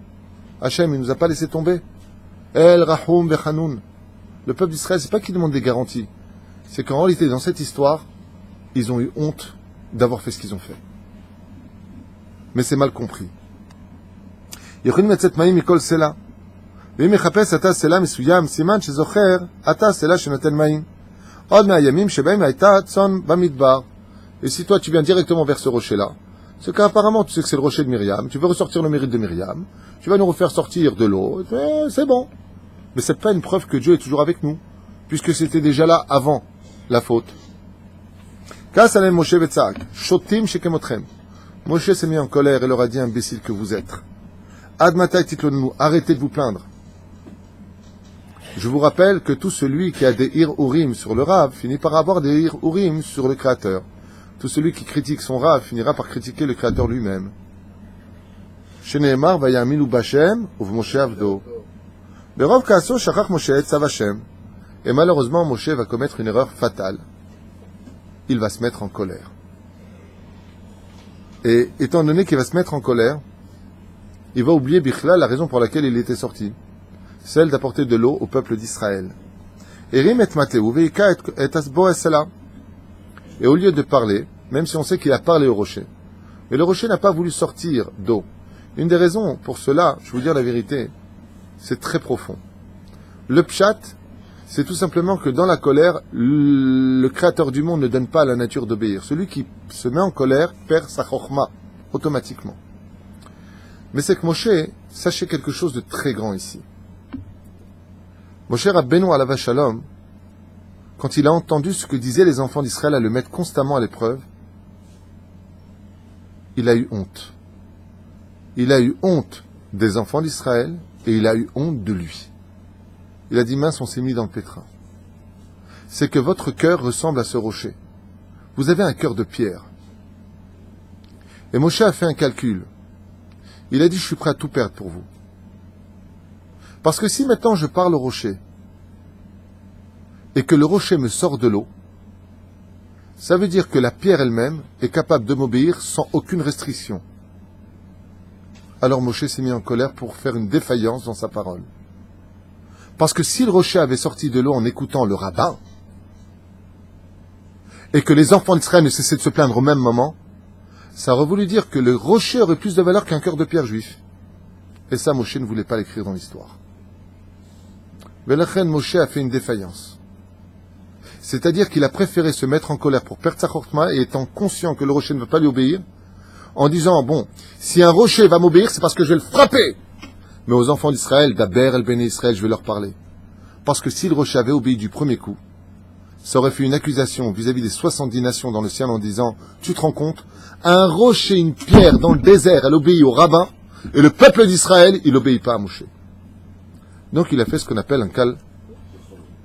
Speaker 1: Hachem, il nous a pas laissé tomber. El Rahum Vechanoun. Le peuple d'Israël, c'est pas qu'il demande des garanties. C'est qu'en réalité, dans cette histoire, ils ont eu honte d'avoir fait ce qu'ils ont fait. Mais c'est mal compris. יכולים לצאת מים מכל סלע. ואם יחפש אתה סלע מסוים, סימן שזוכר, אתה סלע שנותן מים. עוד מהימים שבהם הייתה צאן במדבר. Et si toi tu viens directement vers ce rocher-là, c'est qu'apparemment tu sais que c'est le rocher de Myriam, tu veux ressortir le mérite de Myriam, tu vas nous refaire sortir de l'eau, c'est bon. Mais c'est pas une preuve que Dieu est toujours avec nous, puisque c'était déjà là avant la faute. Kassalem Moshe Vetzak, Shotim Shekemotchem. Moshe s'est mis en colère et leur a dit, imbécile que vous êtes. Admatai titlonu, arrêtez de vous plaindre. Je vous rappelle que tout celui qui a des ir-urim sur le Rav finit par avoir des ir-urim sur le Créateur. Tout celui qui critique son Rav finira par critiquer le Créateur lui-même. Sheneemar vayaminu bashem uv Moshe avdo. Berov kaso shachach Moshe et tzav Hashem. Et malheureusement, Moshe va commettre une erreur fatale. Il va se mettre en colère. Et étant donné qu'il va se mettre en colère, il va oublier Bichla la raison pour laquelle il était sorti, celle d'apporter de l'eau au peuple d'Israël. Erim et Mateu veika et asbo esela. Et au lieu de parler, même si on sait qu'il a parlé au rocher, mais le rocher n'a pas voulu sortir d'eau. Une des raisons pour cela, je vous dire la vérité, c'est très profond. Le pshat, c'est tout simplement que dans la colère, le créateur du monde ne donne pas à la nature d'obéir. Celui qui se met en colère perd sa chokhma, automatiquement. Mais c'est que Moshe, sachez quelque chose de très grand ici. Moshe Rabbeinu alav shalom, quand il a entendu ce que disaient les enfants d'Israël à le mettre constamment à l'épreuve, il a eu honte. Il a eu honte des enfants d'Israël et il a eu honte de lui. Il a dit, mince, on s'est mis dans le pétrin. C'est que votre cœur ressemble à ce rocher. Vous avez un cœur de pierre. Et Moshe a fait un calcul. Il a dit, je suis prêt à tout perdre pour vous. Parce que si maintenant je parle au rocher, et que le rocher me sort de l'eau, ça veut dire que la pierre elle-même est capable de m'obéir sans aucune restriction. Alors Moshe s'est mis en colère pour faire une défaillance dans sa parole. Parce que si le rocher avait sorti de l'eau en écoutant le rabbin, et que les enfants d'Israël ne cessaient de se plaindre au même moment, ça aurait voulu dire que le rocher aurait plus de valeur qu'un cœur de pierre juif. Et ça, Moshe ne voulait pas l'écrire dans l'histoire. Velachen, Moshe a fait une défaillance. C'est-à-dire qu'il a préféré se mettre en colère pour perdre sa chorma et étant conscient que le rocher ne va pas lui obéir, en disant, bon, si un rocher va m'obéir, c'est parce que je vais le frapper. Mais aux enfants d'Israël, d'Aber, El Béné Israël, je vais leur parler. Parce que si le rocher avait obéi du premier coup, ça aurait fait une accusation vis-à-vis des 70 nations dans le ciel en disant, tu te rends compte, un rocher, une pierre dans le désert, elle obéit au rabbin, et le peuple d'Israël, il n'obéit pas à Moshe. Donc il a fait ce qu'on appelle un kal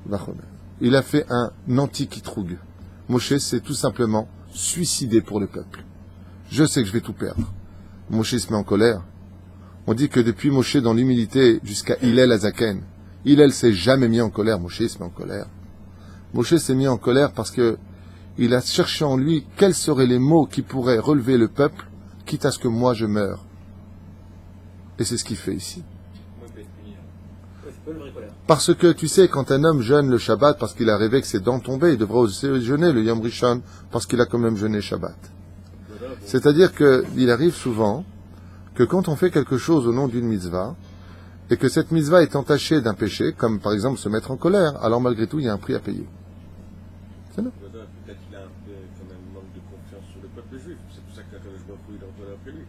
Speaker 1: vachomer. Il a fait un anti-kitroug. Moshe s'est tout simplement suicidé pour le peuple. Je sais que je vais tout perdre. Moshe se met en colère. On dit que depuis Moshe dans l'humilité jusqu'à Hillel Azaken, Hillel s'est jamais mis en colère, Moshe se met en colère. Moshe s'est mis en colère parce que il a cherché en lui quels seraient les mots qui pourraient relever le peuple, quitte à ce que moi je meure. Et c'est ce qu'il fait ici. Parce que, tu sais, quand un homme jeûne le Shabbat parce qu'il a rêvé que ses dents tombaient, il devrait aussi jeûner le Yom Rishon parce qu'il a quand même jeûné Shabbat. C'est-à-dire qu'il arrive souvent que quand on fait quelque chose au nom d'une mitzvah, et que cette mitzvah est entachée d'un péché, comme par exemple se mettre en colère, alors malgré tout, il y a un prix à payer. C'est non.
Speaker 2: Peut-être qu'il a un peu quand même manque de confiance sur le peuple juif. C'est pour ça que Akadosh Baruch Hu, il en donne après lui.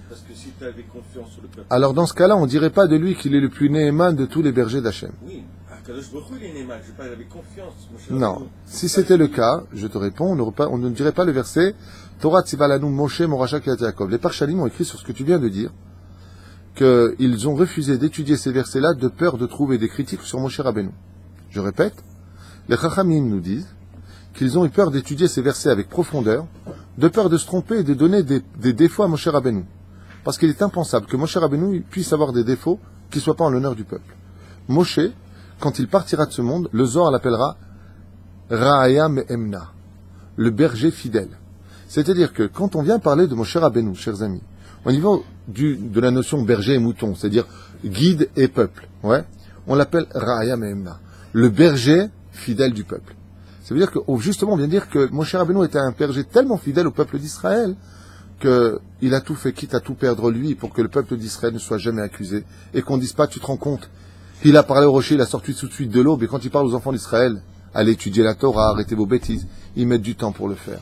Speaker 2: Parce que si tu avais confiance sur le peuple...
Speaker 1: Alors dans ce cas-là, on ne dirait pas de lui qu'il est le plus Néhéman de tous les bergers d'Hachem.
Speaker 2: Oui, Akadosh Baruch Hu, il est Néhéman. Je ne sais pas, il avait confiance.
Speaker 1: Non. Si c'était le cas, je te réponds, on ne dirait pas le verset Torah Tzivalanu Moshe Moracha Kiryat Yaakov. Les Parchalim ont écrit sur ce que tu viens de dire, qu'ils ont refusé d'étudier ces versets-là de peur de trouver des critiques sur Moshe Rabbeinu. Je répète, les Chachamim nous disent qu'ils ont eu peur d'étudier ces versets avec profondeur, de peur de se tromper et de donner des défauts à Moshe Rabbeinu. Parce qu'il est impensable que Moshe Rabbeinu puisse avoir des défauts qui ne soient pas en l'honneur du peuple. Moshe, quand il partira de ce monde, le Zohar l'appellera Ra'aya Me'emna, le berger fidèle. C'est-à-dire que quand on vient parler de Moshe Rabbeinu, chers amis, au niveau de la notion berger et mouton, c'est-à-dire guide et peuple, ouais, on l'appelle Ra'aya Me'emna, le berger fidèle du peuple. Ça veut dire que, justement, on vient de dire que Moshe Rabbeinu était un berger tellement fidèle au peuple d'Israël qu'il a tout fait, quitte à tout perdre lui, pour que le peuple d'Israël ne soit jamais accusé, et qu'on ne dise pas, tu te rends compte, il a parlé au rocher, il a sorti tout de suite de l'eau, mais quand il parle aux enfants d'Israël, allez étudier la Torah, arrêtez vos bêtises, ils mettent du temps pour le faire.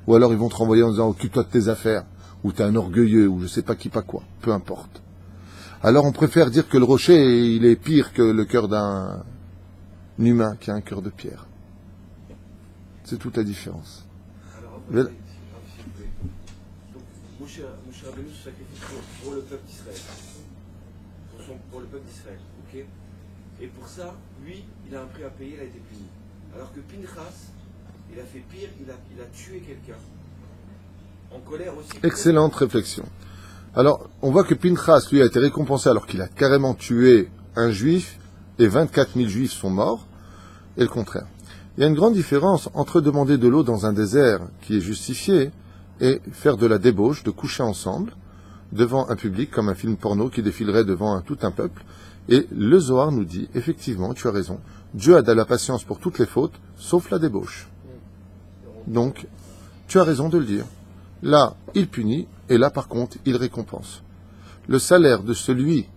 Speaker 1: Ou alors ils vont te renvoyer en disant, occupe-toi de tes affaires, ou t'es un orgueilleux, ou je sais pas qui, pas quoi, peu importe. Alors on préfère dire que le rocher, il est pire que le cœur d'un humain qui a un cœur de pierre. C'est toute la différence.
Speaker 3: Alors, donc, Moshe Rabbeinu se sacrifie pour le peuple d'Israël. Pour le peuple d'Israël, ok. Et pour ça, lui, il a un prix à payer, il a été puni. Alors que Pinchas, il a fait pire, il a tué quelqu'un. En colère aussi.
Speaker 1: Excellente réflexion. Alors, on voit que Pinchas, lui, a été récompensé alors qu'il a carrément tué un juif, et 24 000 juifs sont morts, et le contraire. Il y a une grande différence entre demander de l'eau dans un désert qui est justifié et faire de la débauche, de coucher ensemble devant un public comme un film porno qui défilerait devant tout un peuple. Et le Zohar nous dit, effectivement, tu as raison, Dieu a de la patience pour toutes les fautes, sauf la débauche. Donc, tu as raison de le dire. Là, il punit, et là, par contre, il récompense. Le salaire de celui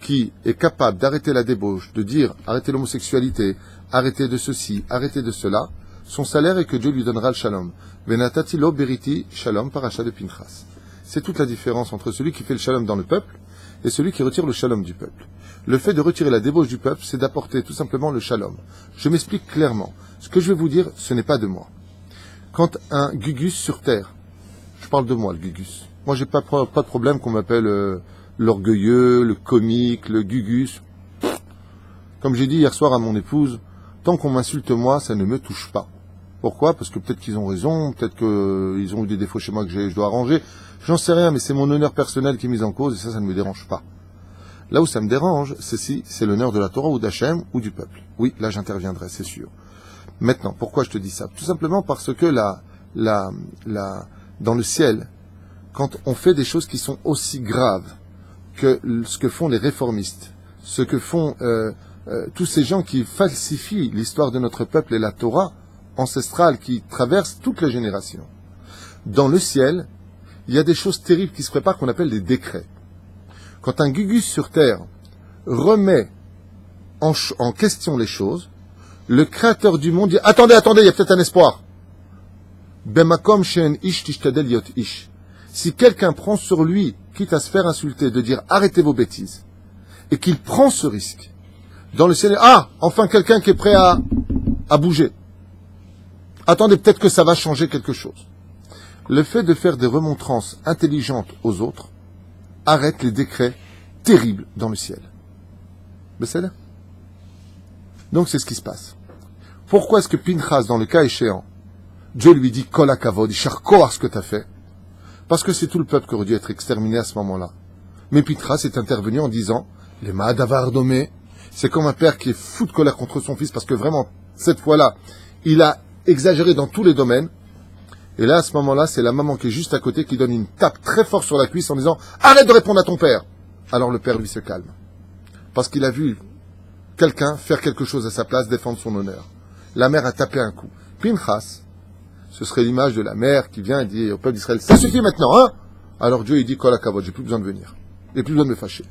Speaker 1: qui est capable d'arrêter la débauche, de dire arrêtez l'homosexualité, arrêtez de ceci, arrêtez de cela, son salaire est que Dieu lui donnera le shalom. Venatati lo beriti shalom paracha de Pinchas. C'est toute la différence entre celui qui fait le shalom dans le peuple et celui qui retire le shalom du peuple. Le fait de retirer la débauche du peuple, c'est d'apporter tout simplement le shalom. Je m'explique clairement. Ce que je vais vous dire, ce n'est pas de moi. Quand un gugus sur terre, je parle de moi, le gugus. Moi, j'ai pas de problème qu'on m'appelle l'orgueilleux, le comique, le gugus. Comme j'ai dit hier soir à mon épouse, tant qu'on m'insulte moi, ça ne me touche pas. Pourquoi ? Parce que peut-être qu'ils ont raison, peut-être qu'ils ont eu des défauts chez moi que je dois arranger. J'en sais rien, mais c'est mon honneur personnel qui est mis en cause, et ça ne me dérange pas. Là où ça me dérange, c'est si c'est l'honneur de la Torah ou d'Hachem ou du peuple. Oui, là j'interviendrai, c'est sûr. Maintenant, pourquoi je te dis ça? Tout simplement parce que dans le ciel, quand on fait des choses qui sont aussi graves que ce que font les réformistes, ce que font tous ces gens qui falsifient l'histoire de notre peuple et la Torah ancestrale qui traverse toutes les générations. Dans le ciel, il y a des choses terribles qui se préparent qu'on appelle des décrets. Quand un Gugus sur terre remet en question les choses, le créateur du monde dit « Attendez, il y a peut-être un espoir !» Bemakom she'en ish tishtadel yot ish. Si quelqu'un prend sur lui, quitte à se faire insulter, de dire « Arrêtez vos bêtises !» et qu'il prend ce risque, dans le ciel, enfin quelqu'un qui est prêt à bouger. Attendez, peut-être que ça va changer quelque chose. Le fait de faire des remontrances intelligentes aux autres arrête les décrets terribles dans le ciel. Mais c'est là. Donc c'est ce qui se passe. Pourquoi est-ce que Pinchas, dans le cas échéant, Dieu lui dit Kol hakavod, Sharkoar ce que tu as fait? Parce que c'est tout le peuple qui aurait dû être exterminé à ce moment-là. Mais Pinchas est intervenu en disant les Ma'adavar domé, c'est comme un père qui est fou de colère contre son fils parce que vraiment, cette fois-là, il a exagéré dans tous les domaines. Et là, à ce moment-là, c'est la maman qui est juste à côté qui donne une tape très forte sur la cuisse en disant « Arrête de répondre à ton père !» Alors le père, lui, se calme. Parce qu'il a vu quelqu'un faire quelque chose à sa place, défendre son honneur. La mère a tapé un coup. Pinchas, ce serait l'image de la mère qui vient et dit au peuple d'Israël « Ça suffit maintenant, hein ?» Alors Dieu, il dit « Kol hakavod, j'ai plus besoin de venir. J'ai plus besoin de me fâcher. »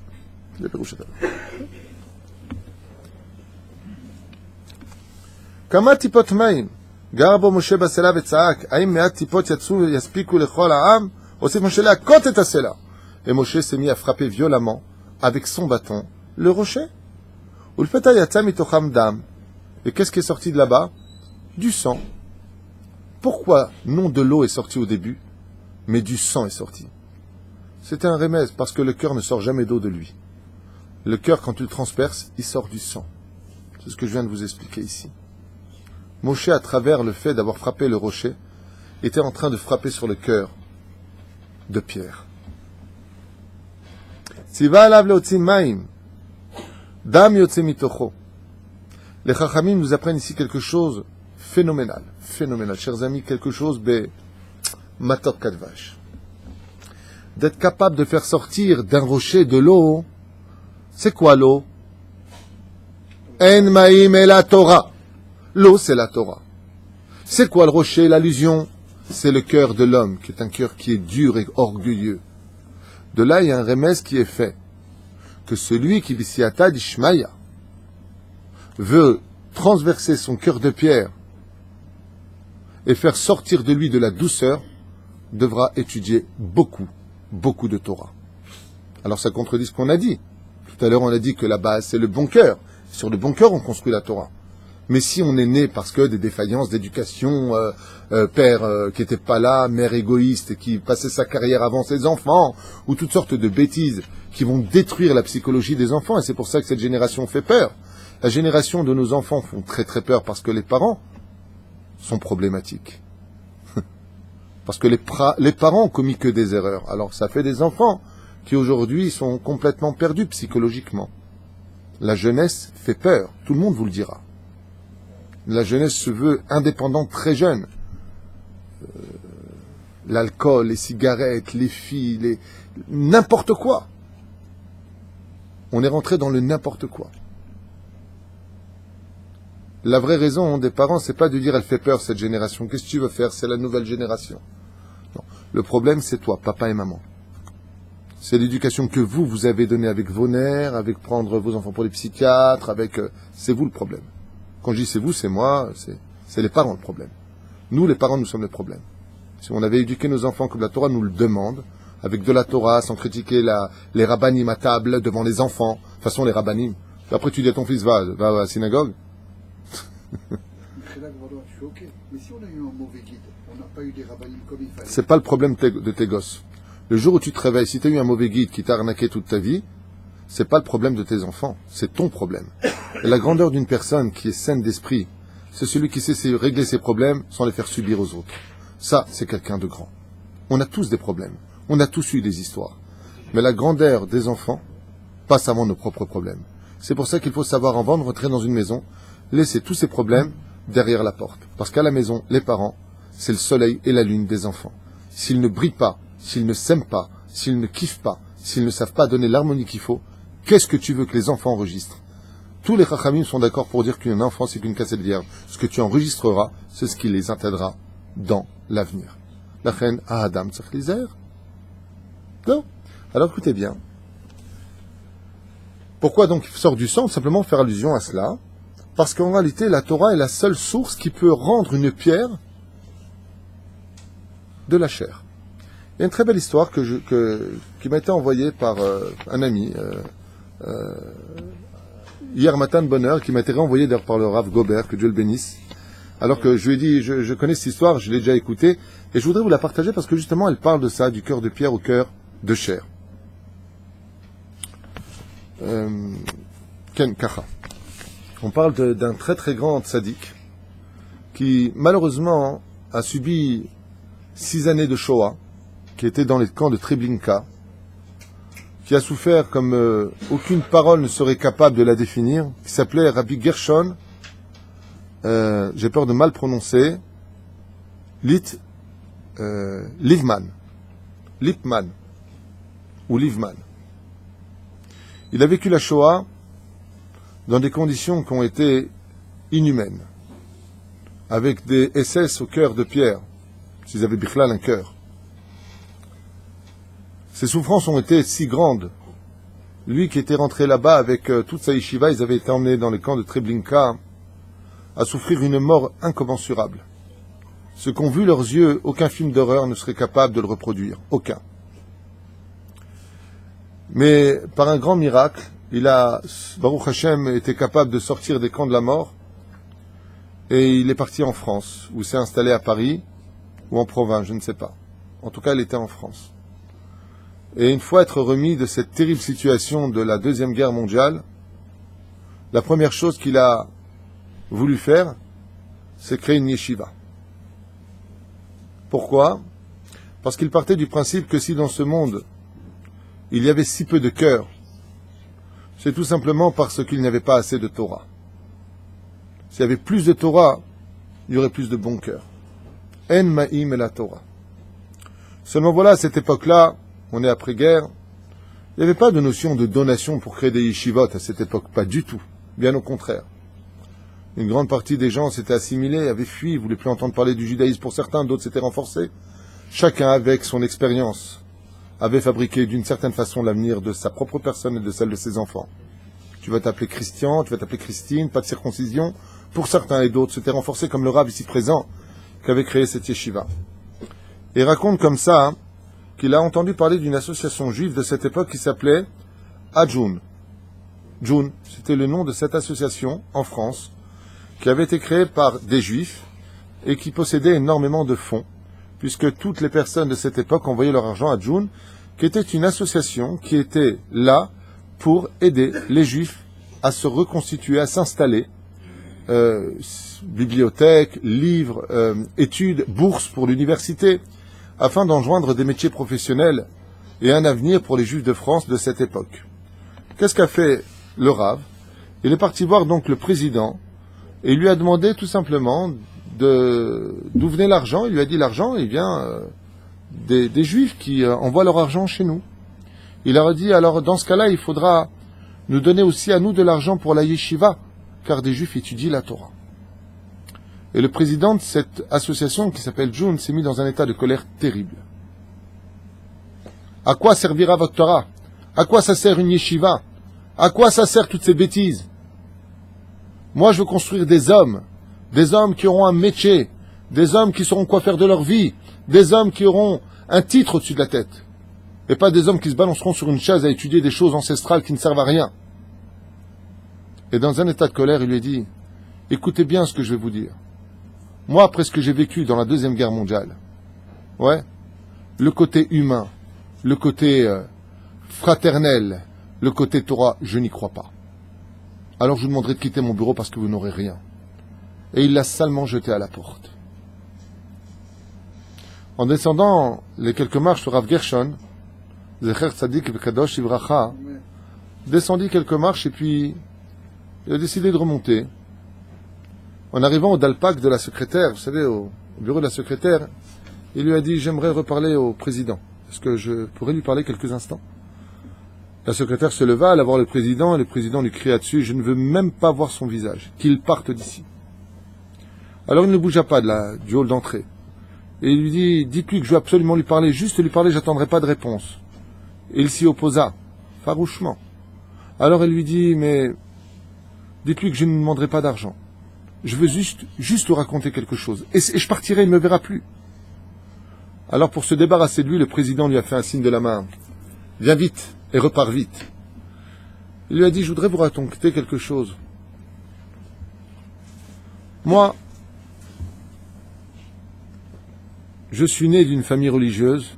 Speaker 1: Kama tipot maim. גר משה בסלע וצעק, האם מעט טיפות יספיקו לכל העם? הוסיף משה להכות את הסלע. Et Moshe s'est mis à frapper violemment, avec son bâton, le rocher. ולפתע יצא מתוכם דם. Et qu'est-ce qui est sorti de là-bas? Du sang. Pourquoi non de l'eau est sorti au début, mais du sang est sorti? C'était un remède, parce que le cœur ne sort jamais d'eau de lui. Le cœur, quand tu le transperces, il sort du sang. C'est ce que je viens de vous expliquer ici. Moshe, à travers le fait d'avoir frappé le rocher, était en train de frapper sur le cœur de Pierre. Les Chachamim nous apprennent ici quelque chose phénoménal, chers amis, quelque chose de matok kadvash. D'être capable de faire sortir d'un rocher de l'eau, c'est quoi l'eau? En ma'im et la Torah. L'eau, c'est la Torah. C'est quoi le rocher, l'allusion? C'est le cœur de l'homme, qui est un cœur qui est dur et orgueilleux. De là, il y a un remède qui est fait. Que celui qui, bisiata d'Ishmaïa, veut transverser son cœur de pierre et faire sortir de lui de la douceur, devra étudier beaucoup de Torah. Alors ça contredit ce qu'on a dit. Tout à l'heure, on a dit que la base, c'est le bon cœur. Sur le bon cœur, on construit la Torah. Mais si on est né parce que des défaillances d'éducation, père qui n'était pas là, mère égoïste qui passait sa carrière avant ses enfants, ou toutes sortes de bêtises qui vont détruire la psychologie des enfants, et c'est pour ça que cette génération fait peur. La génération de nos enfants font très très peur parce que les parents sont problématiques. Parce que les parents ont commis que des erreurs. Alors ça fait des enfants qui aujourd'hui sont complètement perdus psychologiquement. La jeunesse fait peur, tout le monde vous le dira. La jeunesse se veut indépendante très jeune. L'alcool, les cigarettes, les filles, n'importe quoi. On est rentré dans le n'importe quoi. La vraie raison des parents, c'est pas de dire elle fait peur cette génération. Qu'est-ce que tu veux faire? C'est la nouvelle génération. Non. Le problème, c'est toi, papa et maman. C'est l'éducation que vous avez donnée avec vos nerfs, avec prendre vos enfants pour les psychiatres, c'est vous le problème. Quand je dis c'est vous, c'est moi, c'est les parents le problème. Nous, les parents, nous sommes le problème. Si on avait éduqué nos enfants comme la Torah nous le demande, avec de la Torah, sans critiquer les rabbanim à table devant les enfants, de toute façon les rabbanim, après tu dis à ton fils, va à la synagogue.
Speaker 4: C'est là que je suis ok. Mais si on a eu un mauvais guide, on n'a pas eu des rabbanim comme il fallait.
Speaker 1: C'est pas le problème de tes gosses. Le jour où tu te réveilles, si tu as eu un mauvais guide qui t'a arnaqué toute ta vie, c'est pas le problème de tes enfants, c'est ton problème. Et la grandeur d'une personne qui est saine d'esprit, c'est celui qui sait régler ses problèmes sans les faire subir aux autres. Ça, c'est quelqu'un de grand. On a tous des problèmes. On a tous eu des histoires. Mais la grandeur des enfants passe avant nos propres problèmes. C'est pour ça qu'il faut savoir, avant de rentrer dans une maison, laisser tous ces problèmes derrière la porte. Parce qu'à la maison, les parents, c'est le soleil et la lune des enfants. S'ils ne brillent pas, s'ils ne s'aiment pas, s'ils ne kiffent pas, s'ils ne savent pas donner l'harmonie qu'il faut, qu'est-ce que tu veux que les enfants enregistrent? Tous les chachamim sont d'accord pour dire qu'un enfant, c'est qu'une cassette vierge. Ce que tu enregistreras, c'est ce qui les atteindra dans l'avenir. La reine à Adam Tzachlizer. Non. Alors écoutez bien. Pourquoi donc il sort du sang? Simplement faire allusion à cela. Parce qu'en réalité, la Torah est la seule source qui peut rendre une pierre de la chair. Il y a une très belle histoire qui m'a été envoyée par un ami, hier matin de bonne heure, qui m'a été renvoyée d'ailleurs par le Rav Gobert, que Dieu le bénisse. Alors que je lui ai dit, je connais cette histoire, je l'ai déjà écoutée, et je voudrais vous la partager parce que justement elle parle de ça, du cœur de pierre au cœur de chair. Ken Kacha. On parle d'un très très grand tzaddik qui malheureusement a subi 6 années de Shoah, qui était dans les camps de Treblinka, qui a souffert comme aucune parole ne serait capable de la définir, qui s'appelait Rabbi Gershon, j'ai peur de mal prononcer, Livman, ou Livman. Il a vécu la Shoah dans des conditions qui ont été inhumaines, avec des SS au cœur de pierre, s'ils avaient bichlal un cœur. Ses souffrances ont été si grandes. Lui qui était rentré là-bas avec toute sa yeshiva, ils avaient été emmenés dans les camps de Treblinka à souffrir une mort incommensurable. Ce qu'ont vu leurs yeux, aucun film d'horreur ne serait capable de le reproduire. Aucun. Mais par un grand miracle, il a, Baruch Hashem, été capable de sortir des camps de la mort et il est parti en France, ou s'est installé à Paris, ou en province, je ne sais pas. En tout cas, il était en France. Et une fois être remis de cette terrible situation de la Deuxième Guerre mondiale, la première chose qu'il a voulu faire, c'est créer une yeshiva. Pourquoi? Parce qu'il partait du principe que si dans ce monde, il y avait si peu de cœur, c'est tout simplement parce qu'il n'y avait pas assez de Torah. S'il y avait plus de Torah, il y aurait plus de bon cœur. En ma'im et la Torah. Seulement voilà, à cette époque-là, on est après-guerre, il n'y avait pas de notion de donation pour créer des yeshivot à cette époque, pas du tout, bien au contraire. Une grande partie des gens s'étaient assimilés, avaient fui, ne voulaient plus entendre parler du judaïsme pour certains, d'autres s'étaient renforcés. Chacun, avec son expérience, avait fabriqué d'une certaine façon l'avenir de sa propre personne et de celle de ses enfants. Tu vas t'appeler Christian, tu vas t'appeler Christine, pas de circoncision. Pour certains et d'autres, s'étaient renforcés comme le Rav ici présent, qui avait créé cette yeshiva. Et raconte comme ça, qu'il a entendu parler d'une association juive de cette époque qui s'appelait Adjoun. June, c'était le nom de cette association en France, qui avait été créée par des juifs et qui possédait énormément de fonds, puisque toutes les personnes de cette époque envoyaient leur argent à June, qui était une association qui était là pour aider les juifs à se reconstituer, à s'installer, bibliothèque, livres, études, bourses pour l'université, afin d'enjoindre des métiers professionnels et un avenir pour les Juifs de France de cette époque. Qu'est-ce qu'a fait le Rav? Il est parti voir donc le président et il lui a demandé tout simplement d'où venait l'argent. Il lui a dit l'argent, il vient des Juifs qui envoient leur argent chez nous. Il leur a dit alors dans ce cas-là, il faudra nous donner aussi à nous de l'argent pour la yeshiva, car des Juifs étudient la Torah. Et le président de cette association qui s'appelle June s'est mis dans un état de colère terrible. À quoi servira votre Torah? À quoi ça sert une yeshiva? À quoi ça sert toutes ces bêtises? Moi, je veux construire des hommes qui auront un métier, des hommes qui sauront quoi faire de leur vie, des hommes qui auront un titre au-dessus de la tête, et pas des hommes qui se balanceront sur une chaise à étudier des choses ancestrales qui ne servent à rien. Et dans un état de colère, il lui a dit, écoutez bien ce que je vais vous dire. Moi, après ce que j'ai vécu dans la Deuxième Guerre mondiale, le côté humain, le côté fraternel, le côté Torah, je n'y crois pas. Alors je vous demanderai de quitter mon bureau parce que vous n'aurez rien. Et il l'a salement jeté à la porte. En descendant les quelques marches sur Rav Gershon, Zecher Tzadik V'Kadosh Ivracha, descendit quelques marches et puis il a décidé de remonter. En arrivant au dalpak de la secrétaire, vous savez, au bureau de la secrétaire, il lui a dit « J'aimerais reparler au président. Est-ce que je pourrais lui parler quelques instants ?» La secrétaire se leva, alla voir le président, et le président lui cria dessus « Je ne veux même pas voir son visage, qu'il parte d'ici. » Alors il ne bougea pas du hall d'entrée. Et il lui dit « Dites-lui que je veux absolument lui parler, juste lui parler, j'attendrai pas de réponse. » Et il s'y opposa, farouchement. Alors elle lui dit « Mais dites-lui que je ne lui demanderai pas d'argent. Je veux juste lui raconter quelque chose. Et je partirai, il ne me verra plus. » Alors pour se débarrasser de lui, le président lui a fait un signe de la main. « Viens vite et repars vite. » Il lui a dit « Je voudrais vous raconter quelque chose. Moi, je suis né d'une famille religieuse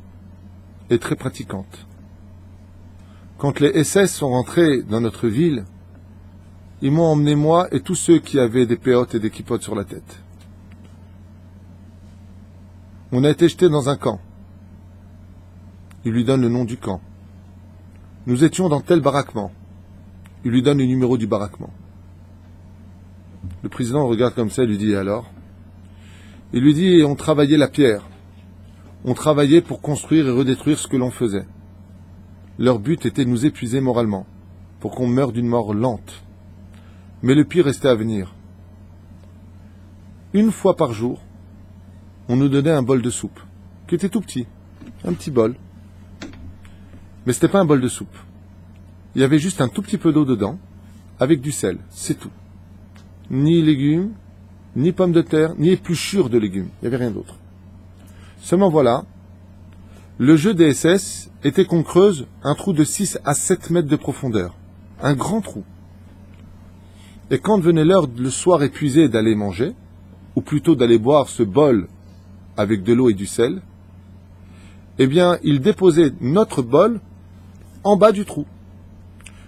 Speaker 1: et très pratiquante. Quand les SS sont rentrés dans notre ville, ils m'ont emmené moi et tous ceux qui avaient des péotes et des kippotes sur la tête. On a été jetés dans un camp. Il lui donne le nom du camp. Nous étions dans tel baraquement. Il lui donne le numéro du baraquement. Le président regarde comme ça et lui dit « Alors ?» Il lui dit « On travaillait la pierre. On travaillait pour construire et redétruire ce que l'on faisait. Leur but était de nous épuiser moralement, pour qu'on meure d'une mort lente. Mais le pire restait à venir. Une fois par jour, on nous donnait un bol de soupe, qui était tout petit, un petit bol. Mais ce n'était pas un bol de soupe. Il y avait juste un tout petit peu d'eau dedans, avec du sel, c'est tout. Ni légumes, ni pommes de terre, ni épluchures de légumes, il n'y avait rien d'autre. Seulement voilà, le jeu des SS était qu'on creuse un trou de 6 à 7 mètres de profondeur, un grand trou. Et quand venait l'heure le soir épuisé d'aller manger, ou plutôt d'aller boire ce bol avec de l'eau et du sel, eh bien, il déposait notre bol en bas du trou.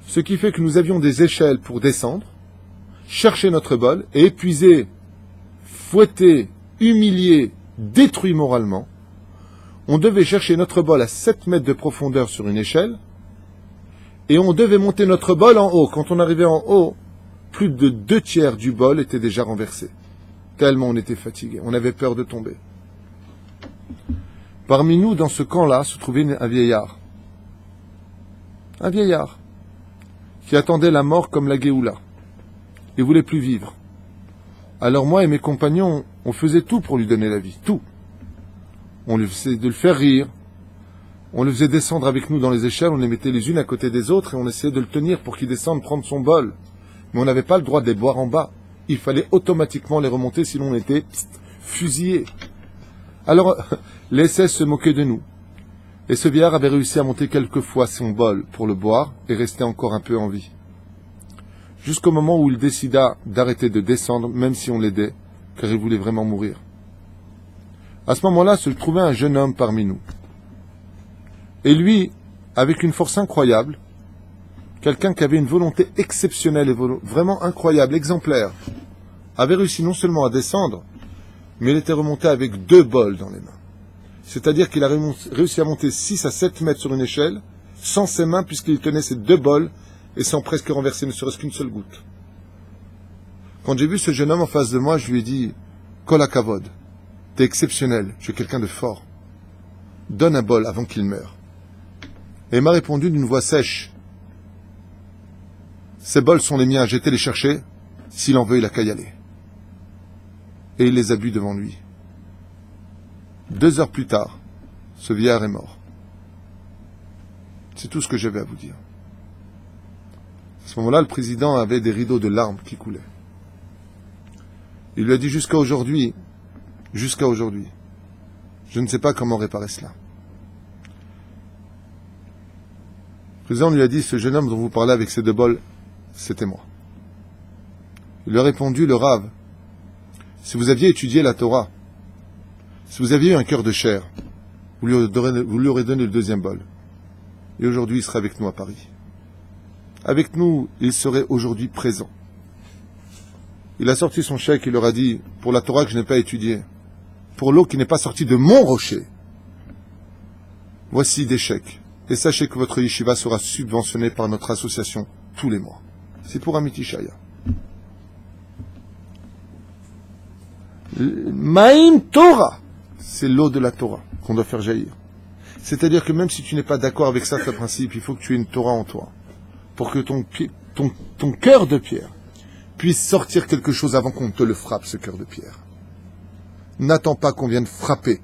Speaker 1: Ce qui fait que nous avions des échelles pour descendre, chercher notre bol et épuiser, fouetter, humilier, détruit moralement. On devait chercher notre bol à 7 mètres de profondeur sur une échelle et on devait monter notre bol en haut. Quand on arrivait en haut, plus de 2/3 du bol était déjà renversé. Tellement on était fatigué, on avait peur de tomber. Parmi nous, dans ce camp-là, se trouvait un vieillard. Un vieillard qui attendait la mort comme la Géoula. Il voulait plus vivre. Alors moi et mes compagnons, on faisait tout pour lui donner la vie, tout. On lui faisait de le faire rire, on le faisait descendre avec nous dans les échelles, on les mettait les unes à côté des autres et on essayait de le tenir pour qu'il descende prendre son bol. Mais on n'avait pas le droit de les boire en bas. Il fallait automatiquement les remonter, sinon on était fusillés. Alors, les SS se moquaient de nous. Et ce vieillard avait réussi à monter quelques fois son bol pour le boire et rester encore un peu en vie. Jusqu'au moment où il décida d'arrêter de descendre, même si on l'aidait, car il voulait vraiment mourir. À ce moment-là, se trouvait un jeune homme parmi nous. Et lui, avec une force incroyable, quelqu'un qui avait une volonté exceptionnelle et vraiment incroyable, exemplaire, avait réussi non seulement à descendre, mais il était remonté avec 2 bols dans les mains. C'est-à-dire qu'il a réussi à monter 6 à 7 mètres sur une échelle, sans ses mains, puisqu'il tenait ces 2 bols, et sans presque renverser ne serait-ce qu'une seule goutte. Quand j'ai vu ce jeune homme en face de moi, je lui ai dit « Kol hakavod, t'es exceptionnel, tu es quelqu'un de fort. Donne un bol avant qu'il meure. » Et il m'a répondu d'une voix sèche « Ces bols sont les miens, j'ai été les chercher, s'il en veut, il a qu'à y aller. » Et il les a bu devant lui. 2 heures plus tard, ce vieillard est mort. C'est tout ce que j'avais à vous dire. À ce moment-là, le président avait des rideaux de larmes qui coulaient. Il lui a dit jusqu'à aujourd'hui, je ne sais pas comment réparer cela. Le président lui a dit, ce jeune homme dont vous parlez avec ces 2 bols, c'était moi. Il lui a répondu, le Rav, si vous aviez étudié la Torah, si vous aviez eu un cœur de chair, vous lui aurez donné le 2e bol. Et aujourd'hui, il serait avec nous à Paris. Avec nous, il serait aujourd'hui présent. Il a sorti son chèque et leur a dit, pour la Torah que je n'ai pas étudiée, pour l'eau qui n'est pas sortie de mon rocher, voici des chèques. Et sachez que votre yeshiva sera subventionné par notre association tous les mois. C'est pour Amiti Shaya. Maïm Torah, c'est l'eau de la Torah qu'on doit faire jaillir. C'est-à-dire que même si tu n'es pas d'accord avec ça, ce principe, il faut que tu aies une Torah en toi. Pour que ton cœur de pierre puisse sortir quelque chose avant qu'on te le frappe, ce cœur de pierre. N'attends pas qu'on vienne frapper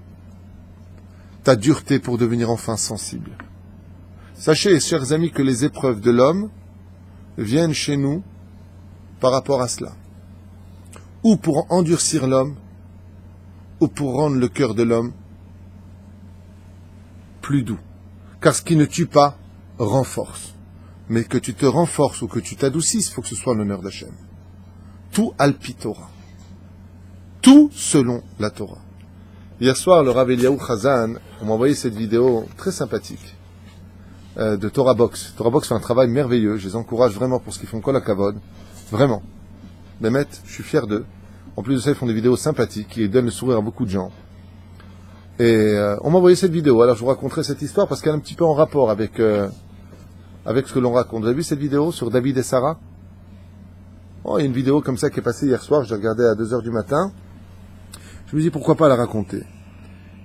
Speaker 1: ta dureté pour devenir enfin sensible. Sachez, chers amis, que les épreuves de l'homme viennent chez nous par rapport à cela. Ou pour endurcir l'homme, ou pour rendre le cœur de l'homme plus doux. Car ce qui ne tue pas, renforce. Mais que tu te renforces ou que tu t'adoucisses, il faut que ce soit l'honneur d'Hachem. Tout alpi Torah. Tout selon la Torah. Hier soir, le Rav Eliyahu Chazan m'a envoyé cette vidéo très sympathique de Torah Box. Torah Box fait un travail merveilleux. Je les encourage vraiment pour ce qu'ils font, kol hakavod. Vraiment. Bémet, je suis fier d'eux. En plus de ça, ils font des vidéos sympathiques qui donnent le sourire à beaucoup de gens. Et on m'a envoyé cette vidéo. Alors je vous raconterai cette histoire parce qu'elle est un petit peu en rapport avec ce que l'on raconte. Vous avez vu cette vidéo sur David et Sarah? Oh, il y a une vidéo comme ça qui est passée hier soir. Je l'ai regardée à 2h du matin. Je me dis pourquoi pas la raconter.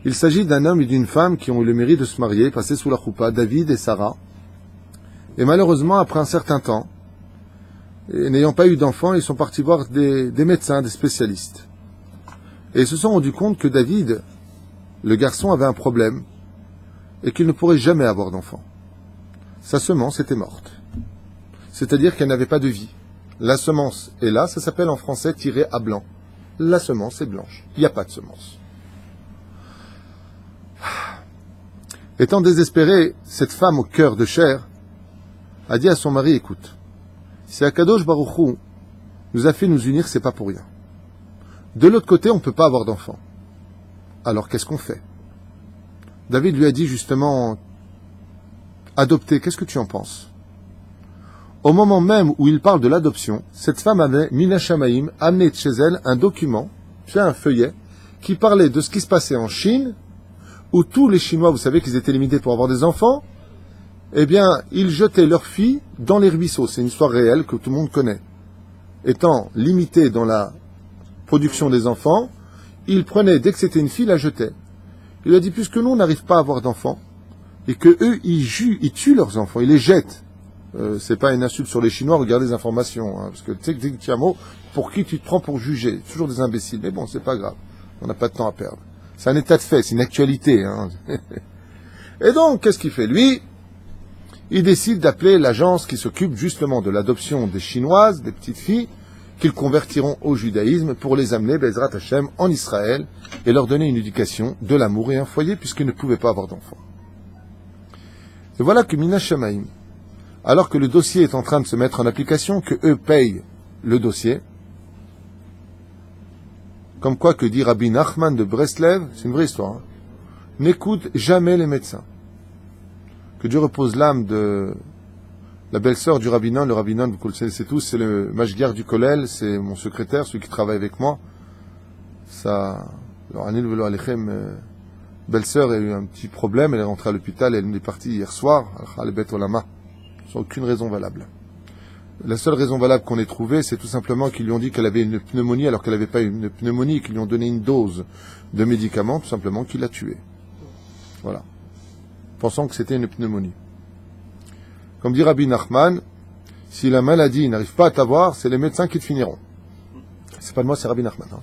Speaker 1: Il s'agit d'un homme et d'une femme qui ont eu le mérite de se marier, passer sous la choupa, David et Sarah. Et malheureusement, après un certain temps, et n'ayant pas eu d'enfants, ils sont partis voir des médecins, des spécialistes. Et ils se sont rendus compte que David, le garçon, avait un problème et qu'il ne pourrait jamais avoir d'enfants. Sa semence était morte. C'est-à-dire qu'elle n'avait pas de vie. La semence est là, ça s'appelle en français tiré à blanc. La semence est blanche. Il n'y a pas de semence. Étant désespérée, cette femme au cœur de chair a dit à son mari, écoute, si Akadosh Baruch Hu nous a fait nous unir, c'est pas pour rien. De l'autre côté, on ne peut pas avoir d'enfants. Alors qu'est-ce qu'on fait? David lui a dit justement, adopter, qu'est-ce que tu en penses? Au moment même où il parle de l'adoption, cette femme avait, Mina Shamaïm, amené de chez elle un document, un feuillet, qui parlait de ce qui se passait en Chine, où tous les Chinois, vous savez qu'ils étaient limités pour avoir des enfants, eh bien, ils jetaient leurs filles dans les ruisseaux. C'est une histoire réelle que tout le monde connaît. Étant limités dans la production des enfants, ils prenaient, dès que c'était une fille, la jetaient. Il a dit, puisque nous, on n'arrive pas à avoir d'enfants, et que eux, ils tuent leurs enfants, ils les jettent. C'est pas une insulte sur les Chinois, regardez les informations, hein, parce que tu sais que tu as un mot, pour qui tu te prends pour juger? Toujours des imbéciles, mais bon, c'est pas grave, on n'a pas de temps à perdre. C'est un état de fait, c'est une actualité. Hein. Et donc, qu'est-ce qu'il fait? Lui, il décide d'appeler l'agence qui s'occupe justement de l'adoption des Chinoises, des petites filles, qu'ils convertiront au judaïsme pour les amener, Bezrat Hashem, en Israël, et leur donner une éducation, de l'amour et un foyer, puisqu'ils ne pouvaient pas avoir d'enfants. Et voilà que Mina Shamaïm, alors que le dossier est en train de se mettre en application, que eux payent le dossier, comme quoi que dit Rabbi Nachman de Breslev, c'est une vraie histoire, hein, n'écoute jamais les médecins. Que Dieu repose l'âme de la belle-sœur du rabbinon. Le rabbinon, vous le connaissez tous, c'est le mashgiach du kollel, c'est mon secrétaire, celui qui travaille avec moi. Ça, alors Anil Velo Alechem, belle-sœur a eu un petit problème, elle est rentrée à l'hôpital, elle est partie hier soir, al Bet Olama, sans aucune raison valable. La seule raison valable qu'on ait trouvée, c'est tout simplement qu'ils lui ont dit qu'elle avait une pneumonie alors qu'elle n'avait pas une pneumonie, qu'ils lui ont donné une dose de médicaments, tout simplement, qui l'a tuée. Voilà. Pensant que c'était une pneumonie. Comme dit Rabbi Nachman, si la maladie n'arrive pas à t'avoir, c'est les médecins qui te finiront. C'est pas de moi, c'est Rabbi Nachman. Hein.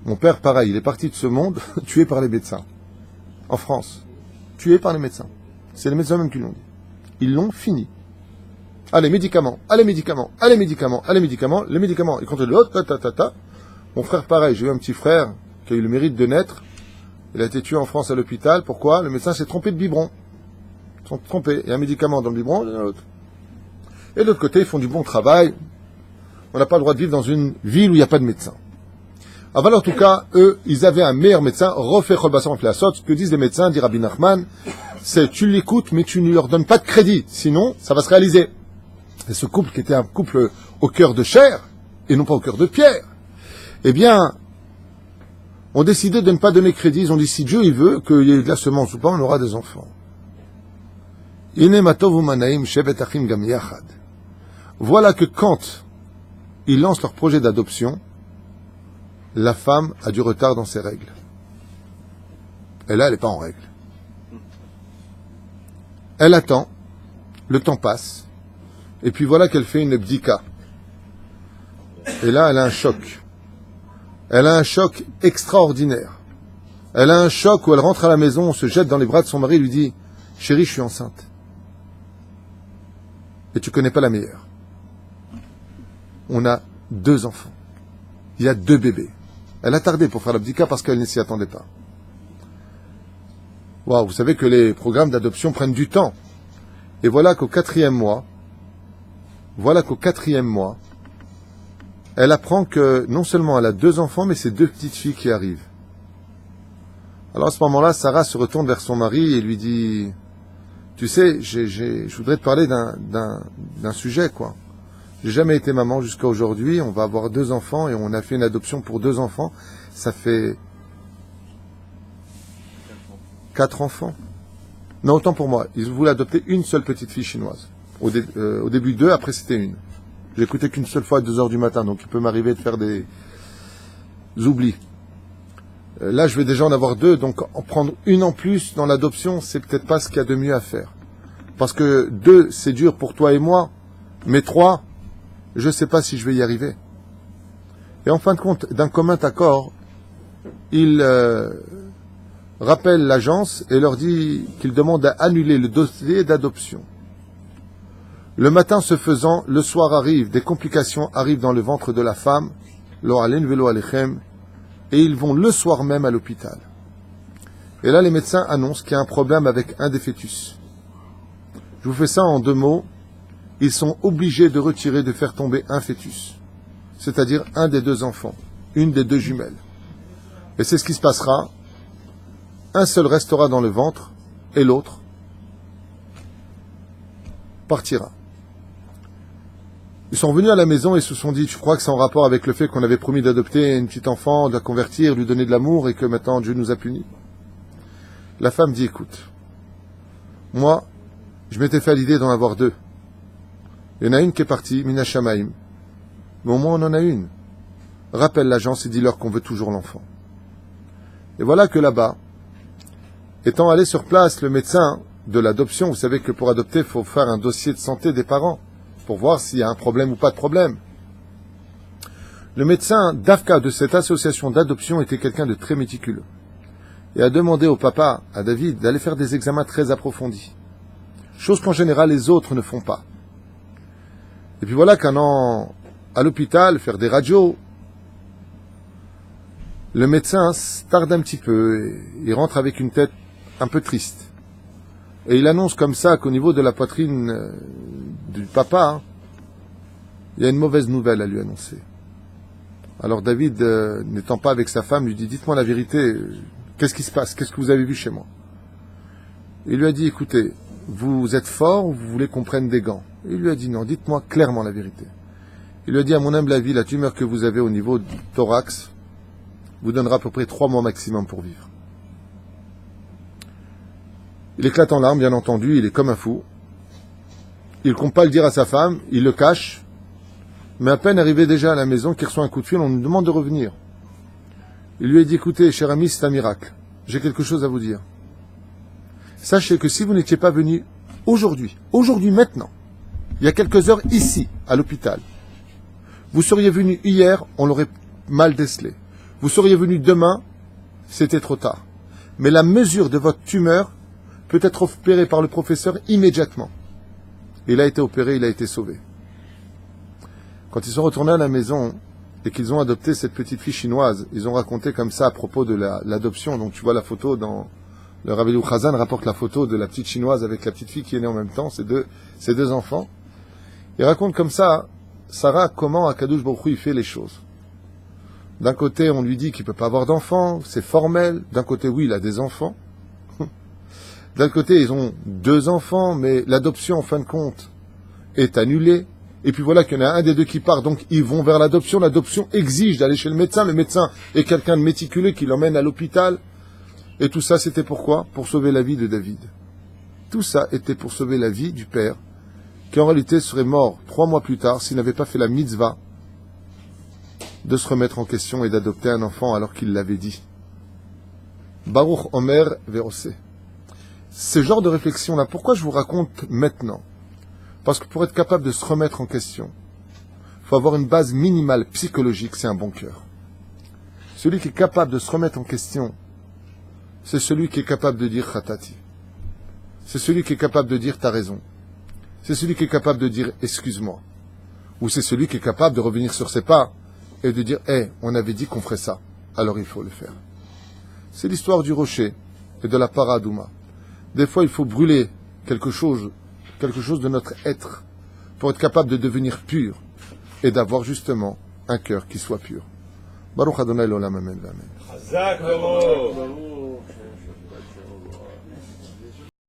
Speaker 1: Mon père, pareil, il est parti de ce monde tué par les médecins. En France. Tué par les médecins. C'est les médecins même qui l'ont dit. Ils l'ont fini. Allez, médicaments, allez, médicaments, allez, médicaments, allez, médicaments, les médicaments. Et quand l'autre, mon frère, pareil, j'ai eu un petit frère qui a eu le mérite de naître. Il a été tué en France à l'hôpital. Pourquoi? Le médecin s'est trompé de biberon. Ils sont trompés. Il y a un médicament dans le biberon, il y en a l'autre. Et de l'autre côté, ils font du bon travail. On n'a pas le droit de vivre dans une ville où il n'y a pas de médecin. Alors, en tout cas, eux, ils avaient un meilleur médecin. Refait Cholbassan Flasot. Ce que disent les médecins, dit Rabbi Nachman, c'est tu l'écoutes, mais tu ne leur donnes pas de crédit. Sinon, ça va se réaliser. Et ce couple, qui était un couple au cœur de chair, et non pas au cœur de pierre, eh bien, ont décidé de ne pas donner crédit. Ils ont dit, si Dieu il veut qu'il y ait de la semence ou pas, on aura des enfants. Voilà que quand ils lancent leur projet d'adoption, la femme a du retard dans ses règles. Et là, elle n'est pas en règle. Elle attend, le temps passe, et puis voilà qu'elle fait une bdika. Et là, elle a un choc. Elle a un choc extraordinaire. Elle a un choc où elle rentre à la maison, on se jette dans les bras de son mari et lui dit « Chérie, je suis enceinte. Et tu connais pas la meilleure. On a 2 enfants. Il y a 2 bébés. » Elle a tardé pour faire l'abdika parce qu'elle ne s'y attendait pas. Waouh, vous savez que les programmes d'adoption prennent du temps. Et voilà qu'au 4e mois, elle apprend que non seulement elle a 2 enfants, mais c'est 2 petites filles qui arrivent. Alors à ce moment-là, Sarah se retourne vers son mari et lui dit « Tu sais, je voudrais te parler d'un sujet, quoi. J'ai jamais été maman jusqu'à aujourd'hui, on va avoir 2 enfants et on a fait une adoption pour 2 enfants. Ça fait 4 enfants. Non, autant pour moi. Ils voulaient adopter une seule petite fille chinoise. Au début 2, après c'était 1. J'ai écouté qu'une seule fois à 2 heures du matin, donc il peut m'arriver de faire des oublis. Là, je vais déjà en avoir 2, donc en prendre une en plus dans l'adoption, c'est peut-être pas ce qu'il y a de mieux à faire. Parce que 2, c'est dur pour toi et moi, mais 3, je ne sais pas si je vais y arriver. Et en fin de compte, d'un commun accord, il rappelle l'agence et leur dit qu'il demande à annuler le dossier d'adoption. Le matin se faisant, le soir arrive, des complications arrivent dans le ventre de la femme, lo alen velo alechem, et ils vont le soir même à l'hôpital. Et là, les médecins annoncent qu'il y a un problème avec un des fœtus. Je vous fais ça en 2 mots. Ils sont obligés de faire tomber un fœtus, c'est-à-dire un des 2 enfants, une des 2 jumelles. Et c'est ce qui se passera. Un seul restera dans le ventre et l'autre partira. Ils sont revenus à la maison et se sont dit, je crois que c'est en rapport avec le fait qu'on avait promis d'adopter une petite enfant, de la convertir, lui donner de l'amour et que maintenant Dieu nous a punis. La femme dit, écoute, moi, je m'étais fait à l'idée d'en avoir 2. Il y en a une qui est partie, Mina Shamaim. Mais au moins on en a une. Rappelle l'agence et dis-leur qu'on veut toujours l'enfant. Et voilà que là-bas, étant allé sur place, le médecin de l'adoption, vous savez que pour adopter, il faut faire un dossier de santé des parents, pour voir s'il y a un problème ou pas de problème. Le médecin d'Afka de cette association d'adoption était quelqu'un de très méticuleux. Et a demandé au papa, à David, d'aller faire des examens très approfondis. Chose qu'en général les autres ne font pas. Et puis voilà qu'un an à l'hôpital, faire des radios, le médecin tarde un petit peu, et il rentre avec une tête un peu triste. Et il annonce comme ça qu'au niveau de la poitrine du papa, il y a une mauvaise nouvelle à lui annoncer. Alors David, n'étant pas avec sa femme, lui dit, dites-moi la vérité, qu'est-ce qui se passe? Qu'est-ce que vous avez vu chez moi? Il lui a dit, écoutez, vous êtes fort ou vous voulez qu'on prenne des gants? Il lui a dit, non, dites-moi clairement la vérité. Il lui a dit, à mon humble avis, la tumeur que vous avez au niveau du thorax vous donnera à peu près 3 mois maximum pour vivre. Il éclate en larmes, bien entendu, il est comme un fou. Il ne compte pas le dire à sa femme, il le cache, mais à peine arrivé déjà à la maison, qu'il reçoit un coup de fil, on lui demande de revenir. Il lui a dit, écoutez, cher ami, c'est un miracle, j'ai quelque chose à vous dire. Sachez que si vous n'étiez pas venu aujourd'hui, maintenant, il y a quelques heures ici, à l'hôpital, vous seriez venu hier, on l'aurait mal décelé. Vous seriez venu demain, c'était trop tard. Mais la mesure de votre tumeur peut être opérée par le professeur immédiatement. Il a été opéré, il a été sauvé. Quand ils sont retournés à la maison et qu'ils ont adopté cette petite fille chinoise, ils ont raconté comme ça à propos de l'adoption. Donc tu vois la photo dans... Le Rabbi Chazan rapporte la photo de la petite chinoise avec la petite fille qui est née en même temps, ces deux enfants. Il raconte comme ça, Sarah, comment Akadosh Baruch Hu il fait les choses. D'un côté, on lui dit qu'il ne peut pas avoir d'enfants, c'est formel. D'un côté, oui, il a des enfants. D'un côté, ils ont 2 enfants, mais l'adoption, en fin de compte, est annulée. et puis voilà qu'il y en a un des deux qui part, donc ils vont vers l'adoption. L'adoption exige d'aller chez le médecin est quelqu'un de méticuleux qui l'emmène à l'hôpital, et tout ça c'était pourquoi? Pour sauver la vie de David. Tout ça était pour sauver la vie du père, qui en réalité serait mort 3 mois plus tard s'il n'avait pas fait la mitzvah de se remettre en question et d'adopter un enfant alors qu'il l'avait dit. Baruch Omer Verosé. Ce genre de réflexion-là, pourquoi je vous raconte maintenant? Parce que pour être capable de se remettre en question, il faut avoir une base minimale psychologique, c'est un bon cœur. Celui qui est capable de se remettre en question, c'est celui qui est capable de dire Khatati. C'est celui qui est capable de dire t'as raison. C'est celui qui est capable de dire excuse-moi. Ou c'est celui qui est capable de revenir sur ses pas et de dire on avait dit qu'on ferait ça, alors il faut le faire. C'est l'histoire du rocher et de la paradouma. Des fois, il faut brûler quelque chose de notre être pour être capable de devenir pur et d'avoir justement un cœur qui soit pur. Baruch Adonai l'olam amen.
Speaker 2: Chazak,